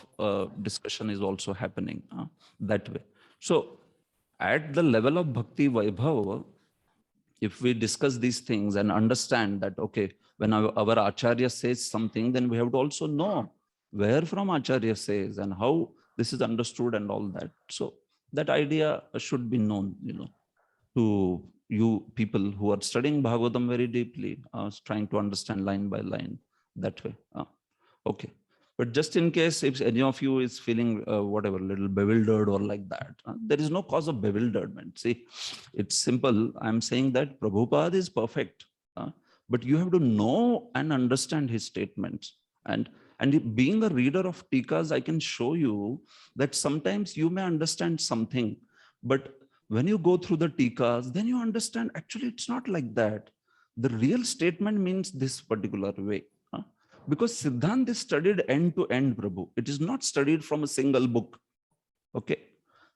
discussion is also happening that way. So at the level of Bhakti Vaibhav, if we discuss these things and understand that, okay, when our Acharya says something, then we have to also know where from Acharya says and how this is understood and all that. So that idea should be known, to you people who are studying Bhagavatam very deeply, trying to understand line by line that way. Okay. But just in case if any of you is feeling whatever, little bewildered or like that, there is no cause of bewilderment. See, it's simple. I'm saying that Prabhupada is perfect, but you have to know and understand his statements. And being a reader of Tikas, I can show you that sometimes you may understand something, but when you go through the Tikas, then you understand actually it's not like that. The real statement means this particular way. Because Siddhant is studied end to end, Prabhu. It is not studied from a single book. Okay.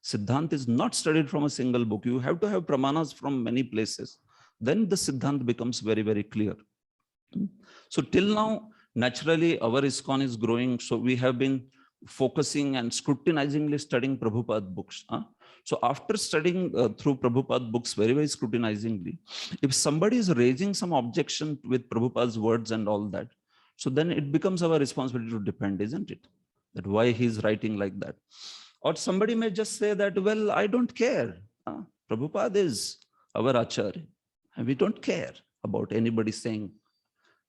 Siddhant is not studied from a single book. You have to have pramanas from many places. Then the Siddhant becomes very, very clear. So till now, naturally, our ISKCON is growing. So we have been focusing and scrutinizingly studying Prabhupada books. So after studying through Prabhupada books very, very scrutinizingly, if somebody is raising some objection with Prabhupada's words and all that, so then it becomes our responsibility to defend, isn't it? That why he's writing like that. Or somebody may just say that, well, I don't care. Prabhupada is our Acharya. And we don't care about anybody saying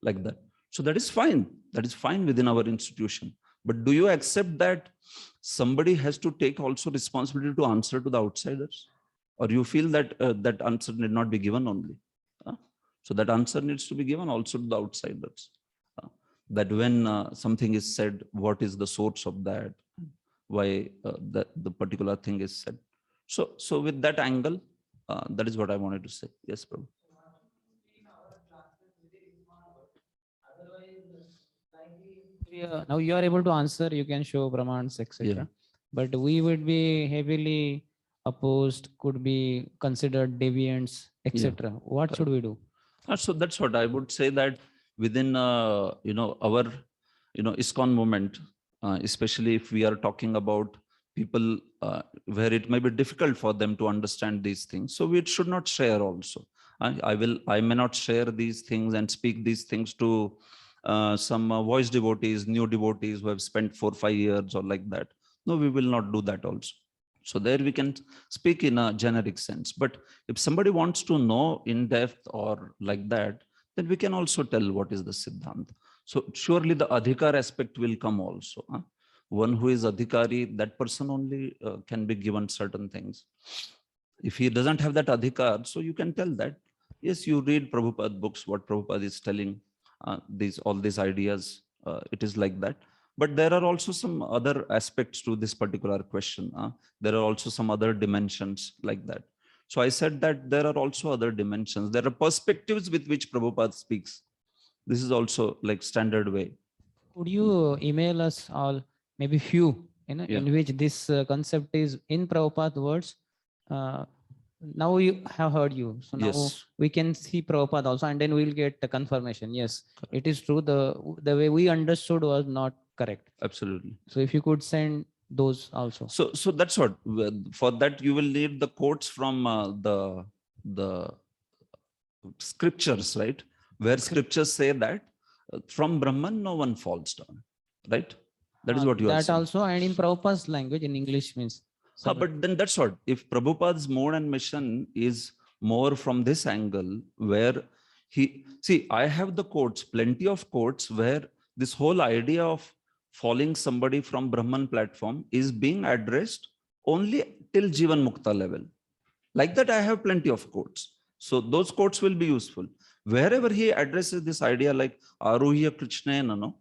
like that. So that is fine. That is fine within our institution. But do you accept that somebody has to take also responsibility to answer to the outsiders? Or you feel that that answer need not be given only? So that answer needs to be given also to the outsiders. That when something is said, what is the source of that? Why the particular thing is said? So with that angle, that is what I wanted to say. Yes, Prabhu. Now you are able to answer, you can show Pramans, etc. Yeah. But we would be heavily opposed, could be considered deviants, etc. What should we do? So that's what I would say, that within our ISKCON movement, especially if we are talking about people where it may be difficult for them to understand these things, so we should not share also. I may not share these things and speak these things to some voice devotees, new devotees who have spent 4 or 5 years or like that. No, we will not do that also. So there we can speak in a generic sense. But if somebody wants to know in depth or like that, then we can also tell what is the Siddhanta. So surely the Adhikar aspect will come also. one who is adhikari, that person only can be given certain things. If he doesn't have that adhikar, so you can tell that, yes, you read Prabhupada books, what Prabhupada is telling, all these ideas, it is like that. But there are also some other aspects to this particular question. There are also some other dimensions like that. So I said that there are also other dimensions. There are perspectives with which Prabhupada speaks. This is also like standard way. Could you email us all, maybe few, Yeah. in which this concept is in Prabhupada words? Now you have heard you, so now Yes. we can see Prabhupada also, and then we'll get the confirmation. Yes, it is true. The way we understood was not correct. Absolutely. So if you could send those also. So that's what, for that you will need the quotes from the scriptures, right? Where scriptures say that from Brahman no one falls down, right? That is what you are That saying. also, and in Prabhupada's language, in English means. But then that's what, if Prabhupada's mode and mission is more from this angle, where I have the quotes, plenty of quotes, where this whole idea of falling somebody from Brahman platform is being addressed only till Jivan Mukta level. Like that, I have plenty of quotes. So those quotes will be useful. Wherever he addresses this idea like Aruhya Krishna, no,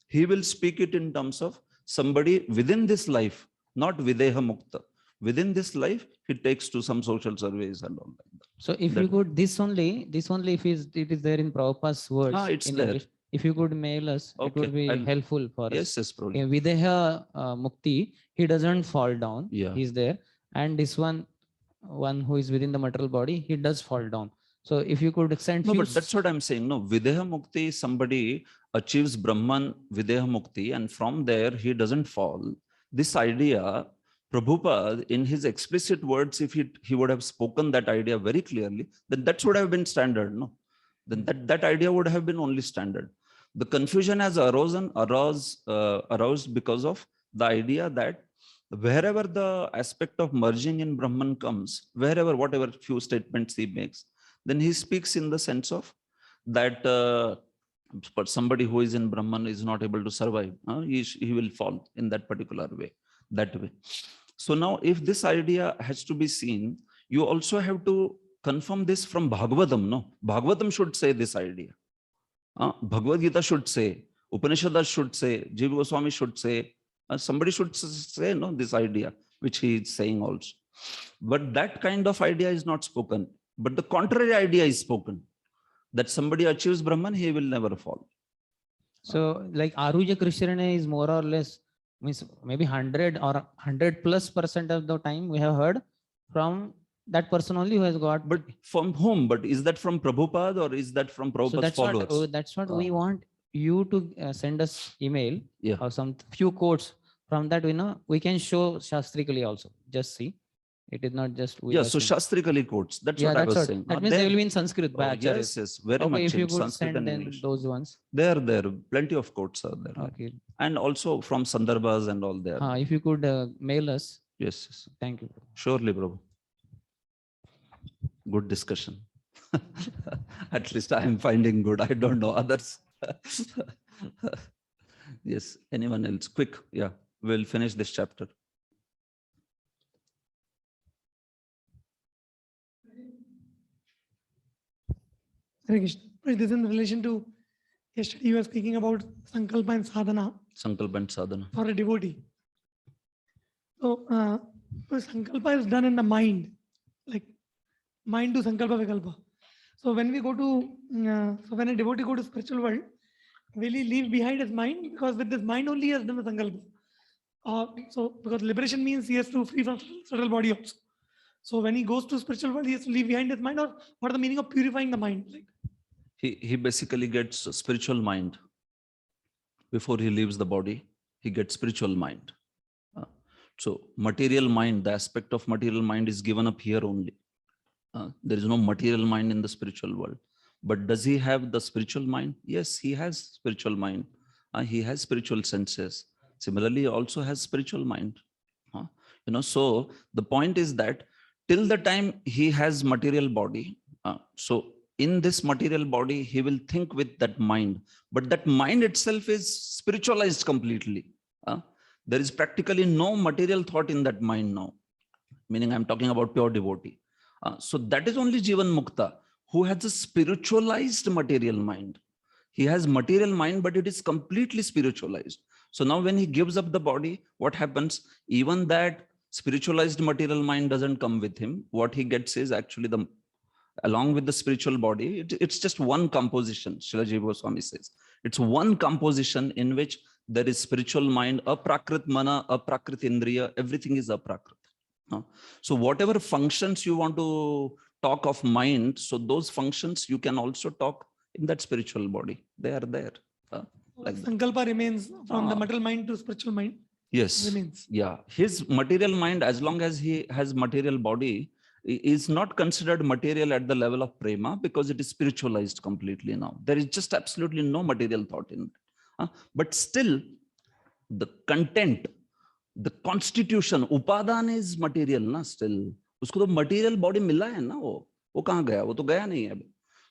he will speak it in terms of somebody within this life, not Videha Mukta. Within this life, he takes to some social surveys and all like that. So if you could, this only, if it is there in Prabhupada's words, it's in there. English, if you could mail us, it Okay, would be I'll- helpful for us. Yes, probably. In Videha Mukti, he doesn't fall down. Yeah. He's there. And this one who is within the material body, he does fall down. So if you could send No, few but that's what I'm saying. No, Videha Mukti, somebody achieves Brahman Videha Mukti, and from there he doesn't fall. This idea, Prabhupada, in his explicit words, if he would have spoken that idea very clearly, then that would have been standard, no? Then that idea would have been only standard. The confusion has aroused because of the idea that wherever the aspect of merging in Brahman comes, whatever few statements he makes, then he speaks in the sense of that but somebody who is in Brahman is not able to survive. He will fall in that particular way, that way. So now if this idea has to be seen, you also have to confirm this from Bhagavatam, no? Bhagavatam should say this idea. Bhagavad Gita should say, Upanishads should say, Jiva Goswami should say, somebody should say, no, this idea, which he is saying also. But that kind of idea is not spoken. But the contrary idea is spoken, that somebody achieves Brahman, he will never fall. So like Aruhya Krishna is more or less, means maybe 100 or 100+% of the time we have heard from that person only who has got. But from whom? But is that from Prabhupada or is that from So Prabhupada's followers? that's what we want you to send us email Yeah. or some few quotes from that, we can show shastrically also. Just see. It is not just. Yeah, so Shastrically quotes. That's what I was saying. That means they will be in Sanskrit by Acharyas. Yes, yes, very Okay, much if you in could Sanskrit send and then English. those ones. There, plenty of quotes are there. Okay. And also from Sandarbhas and all there. If you could mail us. Yes, yes. Thank you. Surely, Prabhu. Good discussion. At least I am finding good. I don't know others. Yes, anyone else? Quick, yeah. We'll finish this chapter. Hare Krishna. This is in relation to yesterday you were speaking about Sankalpa and Sadhana Sankalpa and Sadhana. for a devotee. So, Sankalpa is done in the mind, like mind to Sankalpa Vikalpa. So when we go to, so when a devotee go to spiritual world, will he leave behind his mind? Because with this mind only he has done the Sankalpa. So because liberation means he has to free from subtle body also. So when he goes to spiritual world, he has to leave behind his mind, or what is the meaning of purifying the mind? Like, He basically gets a spiritual mind. Before he leaves the body, he gets spiritual mind. So material mind, the aspect of material mind is given up here only. There is no material mind in the spiritual world. But does he have the spiritual mind? Yes, he has spiritual mind. He has spiritual senses. Similarly, he also has spiritual mind. So the point is that till the time he has material body, so in this material body, he will think with that mind, but that mind itself is spiritualized completely. There is practically no material thought in that mind now, meaning I'm talking about pure devotee. So that is only Jivan Mukta, who has a spiritualized material mind. He has material mind, but it is completely spiritualized. So now when he gives up the body, what happens? Even that spiritualized material mind doesn't come with him. What he gets is actually along with the spiritual body, it's just one composition. Srila Jiva Goswami says, it's one composition in which there is spiritual mind, aprakrit mana, aprakrit indriya, everything is aprakrit. So whatever functions you want to talk of mind, so those functions you can also talk in that spiritual body. They are there. Like that. Sankalpa remains from the material mind to spiritual mind. Yes. Remains. Yeah. His material mind, as long as he has material body, is not considered material at the level of prema because it is spiritualized completely now. There is just absolutely no material thought in it. But still, the content, the constitution, upadan is material na still. Usko to material body mila hai na wo kahan gaya? Wo to gaya nahi hai.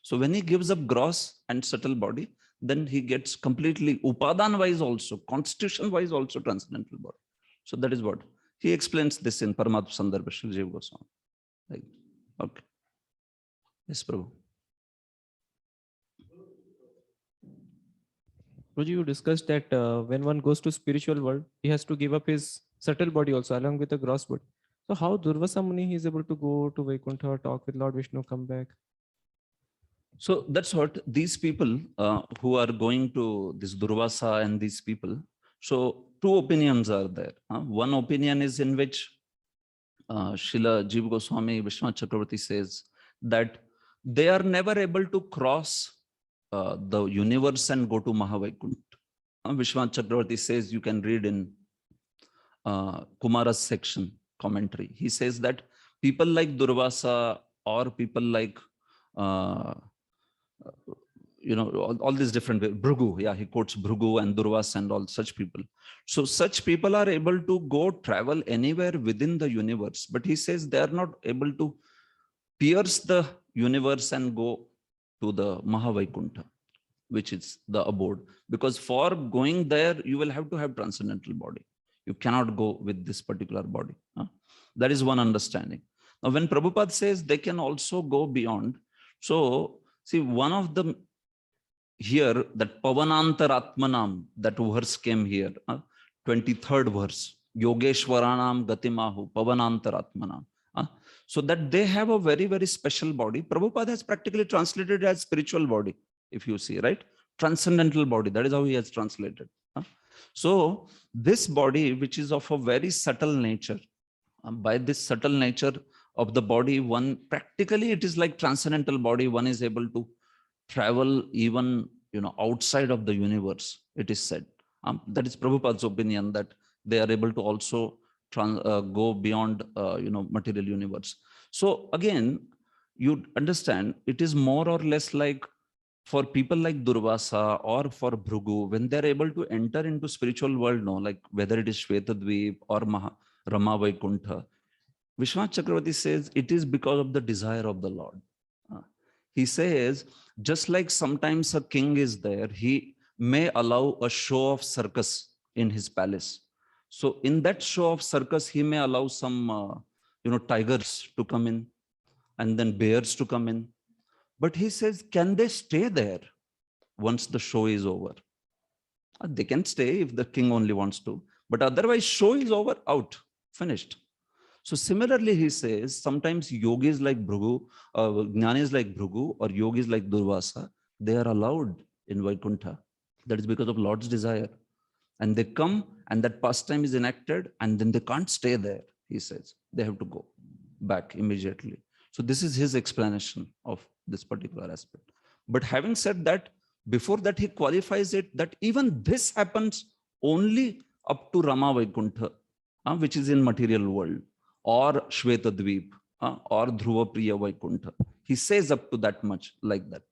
So when he gives up gross and subtle body, then he gets completely upadan wise also, constitution wise also transcendental body. So that is what he explains this in Paramatma Sandarbha, Srila Jiva Goswami. Like, okay. Yes, Prabhu. Guruji, you discussed that when one goes to spiritual world, he has to give up his subtle body also along with the gross body. So how Durvasa Muni is able to go to Vaikuntha, talk with Lord Vishnu, come back? So that's what these people who are going to this Durvasa and these people. So two opinions are there. One opinion is in which Srila Jiva Goswami Vishwanath Chakravarti says that they are never able to cross the universe and go to Mahavaikuntha. Vishwanath Chakravarti says, you can read in Kumara's section commentary. He says that people like Durvasa or people like all these different Bhrigu, yeah, he quotes Bhrigu and Durvasa and all such people. So such people are able to go travel anywhere within the universe, but he says they are not able to pierce the universe and go to the Mahavaikuntha, which is the abode. Because for going there, you will have to have transcendental body. You cannot go with this particular body. That is one understanding. Now, when Prabhupada says they can also go beyond, so see, one of the here, that Pavanantaratmanam, that verse came here, 23rd verse, Yogeshwaranam Gatimahu, Pavanantaratmanam. So that they have a very, very special body. Prabhupada has practically translated it as spiritual body, if you see, right? Transcendental body, that is how he has translated. So this body, which is of a very subtle nature, by this subtle nature of the body, one practically, it is like transcendental body, one is able to travel even outside of the universe, it is said. That is Prabhupada's opinion, that they are able to also go beyond material universe. So again, you understand, it is more or less like for people like Durvasa or for Bhrigu, when they're able to enter into spiritual world, like whether it is Shvetadvip or Rama Vaikuntha, Vishwanath Chakravarti says it is because of the desire of the Lord. He says, just like sometimes a king is there, he may allow a show of circus in his palace. So in that show of circus, he may allow some, tigers to come in and then bears to come in. But he says, can they stay there once the show is over? They can stay if the king only wants to, but otherwise show is over, out, finished. So similarly, he says, sometimes yogis like Bhrigu, jnanis like Bhrigu or yogis like Durvasa, they are allowed in Vaikuntha. That is because of Lord's desire. And they come and that pastime is enacted and then they can't stay there, he says. They have to go back immediately. So this is his explanation of this particular aspect. But having said that, before that he qualifies it that even this happens only up to Rama Vaikuntha, which is in material world, or Shvetadvip, or Dhruva Priya Vaikuntha. He says up to that much like that.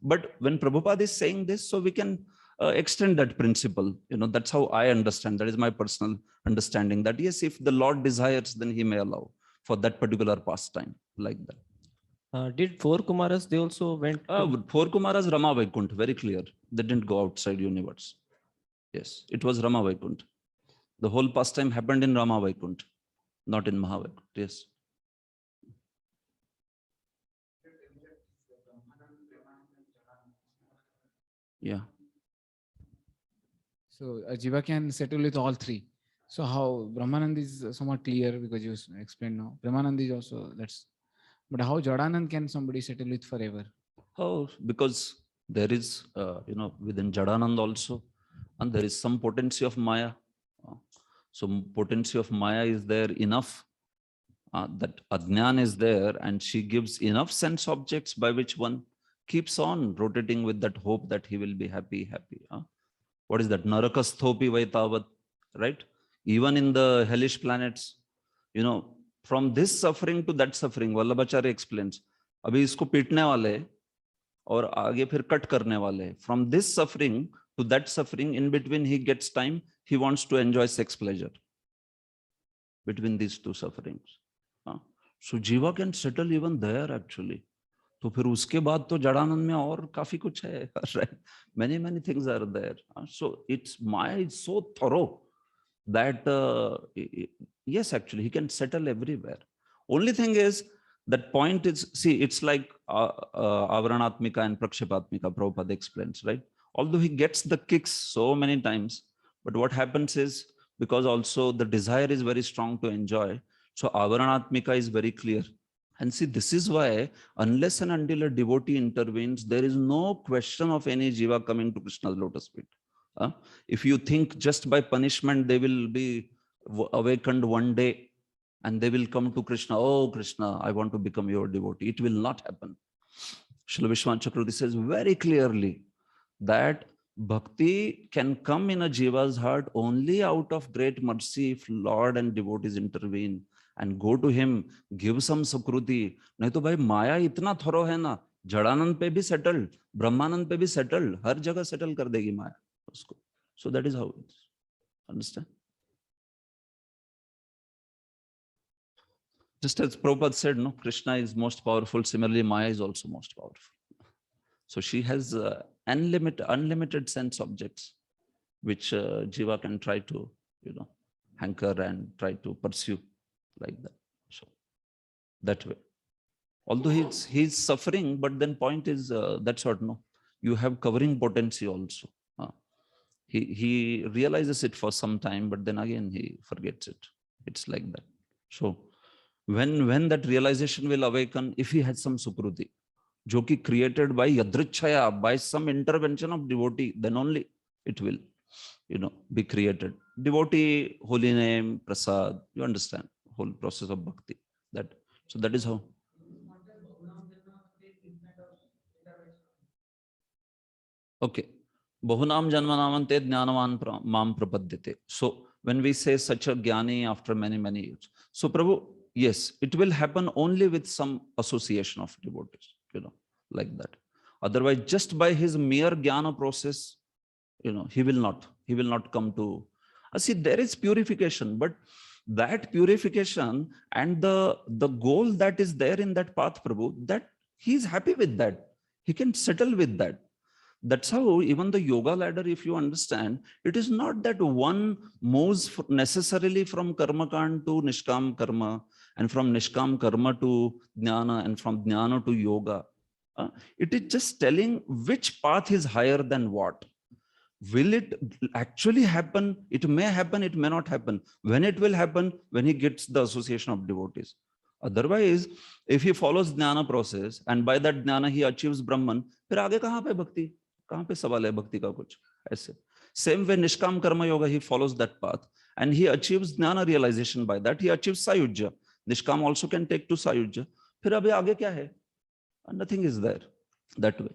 But when Prabhupada is saying this, so we can extend that principle. That's how I understand. That is my personal understanding, that yes, if the Lord desires, then he may allow for that particular pastime like that. Did 4 Kumaras, they also went? 4 Kumaras, Rama Vaikuntha, very clear. They didn't go outside universe. Yes, it was Rama Vaikuntha. The whole pastime happened in Rama Vaikuntha, not in Mahavaikuntha. Yes. Yeah. So a Jiva can settle with all three. So how Brahmanand is somewhat clear because you explained now. Brahmanand is also that's, but how Jadanand can somebody settle with forever? Oh, because there is, within Jadanand also, and there is some potency of Maya. So potency of Maya is there enough that Ajnan is there, and she gives enough sense objects by which one keeps on rotating with that hope that he will be happy. What is that? Narakasthopi Vaitavat, right? Even in the hellish planets, from this suffering to that suffering, Vallabhacharya explains, अभी इसको पीटने वाले और आगे फिर cut करने वाले. From this suffering to that suffering, in between he gets time, he wants to enjoy sex pleasure. Between these two sufferings. So Jiva can settle even there actually. तो फिर उसके बाद तो जड़ानंद में और काफी कुछ है, right? Many things are there. So it's Maya is so thorough that yes, actually he can settle everywhere. Only thing is that point is, see, it's like Avaranatmika and Prakshipatmika, Prabhupada explains, right? Although he gets the kicks so many times, but what happens is, because also the desire is very strong to enjoy, so Avaranatmika is very clear. And see, this is why unless and until a devotee intervenes, there is no question of any jiva coming to Krishna's lotus feet. If you think just by punishment they will be awakened one day and they will come to Krishna, oh Krishna, I want to become your devotee. It will not happen. Srila Vishwanath Chakravarti says very clearly that bhakti can come in a jiva's heart only out of great mercy if Lord and devotees intervene and go to him, give some sukruti. नहीं तो भाई माया इतना thorough है ना, जड़ानंद पे भी settled, ब्रह्मानंद पे भी सेटल्ड, हर जगह सेटल कर देगी माया उसको. So that is how it is. Understand? Just as Prabhupada said, no, Krishna is most powerful. Similarly, Maya is also most powerful. So she has unlimited sense objects, which jiva can try to, hanker and try to pursue like that. So that way. Although he's suffering, but then point is that's what, no, you have covering potency also. He realizes it for some time, but then again he forgets it. It's like that. So when that realization will awaken, if he has some sukruti, jo ki created by yadrichaya, by some intervention of devotee, then only it will, be created. Devotee, holy name, prasad, you understand, whole process of bhakti. So that is how. Okay. Bahunam janmanamante jnanavan mam prapadyate. So when we say such a jnani after many years. So Prabhu, yes, it will happen only with some association of devotees, like that. Otherwise, just by his mere jnana process, he will not come to. See, there is purification, but that purification and the goal that is there in that path, Prabhu, that he is happy with that. He can settle with that. That's how even the yoga ladder, if you understand, it is not that one moves necessarily from karma kand to nishkam karma, and from nishkam karma to jnana, and from jnana to yoga. It is just telling which path is higher than what. Will it actually happen? It may happen, it may not happen. When it will happen? When he gets the association of devotees. Otherwise, if he follows jnana process and by that jnana he achieves Brahman, फिर आगे कहाँ पे भक्ति? कहाँ पे सवाल है भक्ति का कुछ ऐसे? Same way Nishkam Karma Yoga, he follows that path and he achieves jnana realization by that. He achieves Sayujya. Nishkam also can take to Sayujya. फिर अभी आगे क्या है? Nothing is there that way.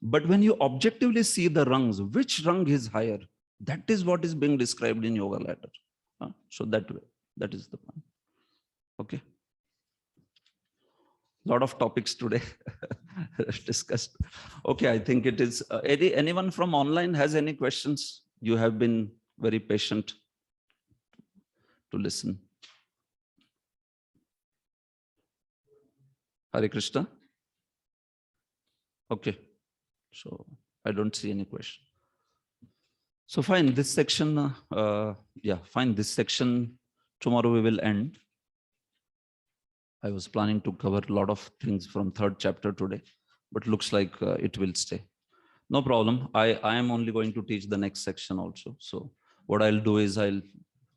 But when you objectively see the rungs, which rung is higher? That is what is being described in yoga ladder. So that way, that is the point. Okay. Lot of topics today discussed. Okay, I think it is. Anyone from online has any questions? You have been very patient to listen. Hare Krishna. Okay. So I don't see any question. So fine, this section, fine, this section, tomorrow we will end. I was planning to cover a lot of things from third chapter today, but looks like it will stay. No problem. I am only going to teach the next section also. So what I'll do is I'll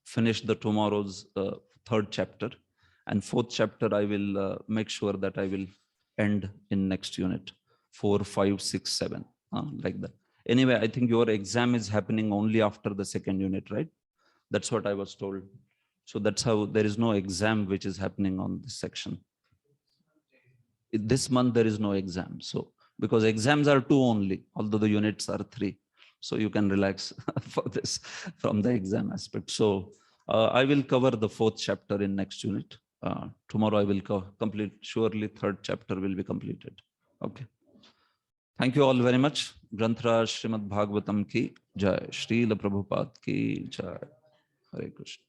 finish the tomorrow's third chapter, and fourth chapter I will make sure that I will end in next unit, 4, 5, 6, 7, like that. Anyway, I think your exam is happening only after the second unit, right? That's what I was told. So that's how there is no exam which is happening on this section. This month there is no exam. So because exams are 2 only, although the units are 3. So you can relax for this from the exam aspect. So I will cover the 4th chapter in next unit. Tomorrow I will complete, surely 3rd chapter will be completed. Okay. Thank you all very much. Granth Raj Srimad Bhagavatam ki jai. Srila Prabhupada ki jai. Hare Krishna.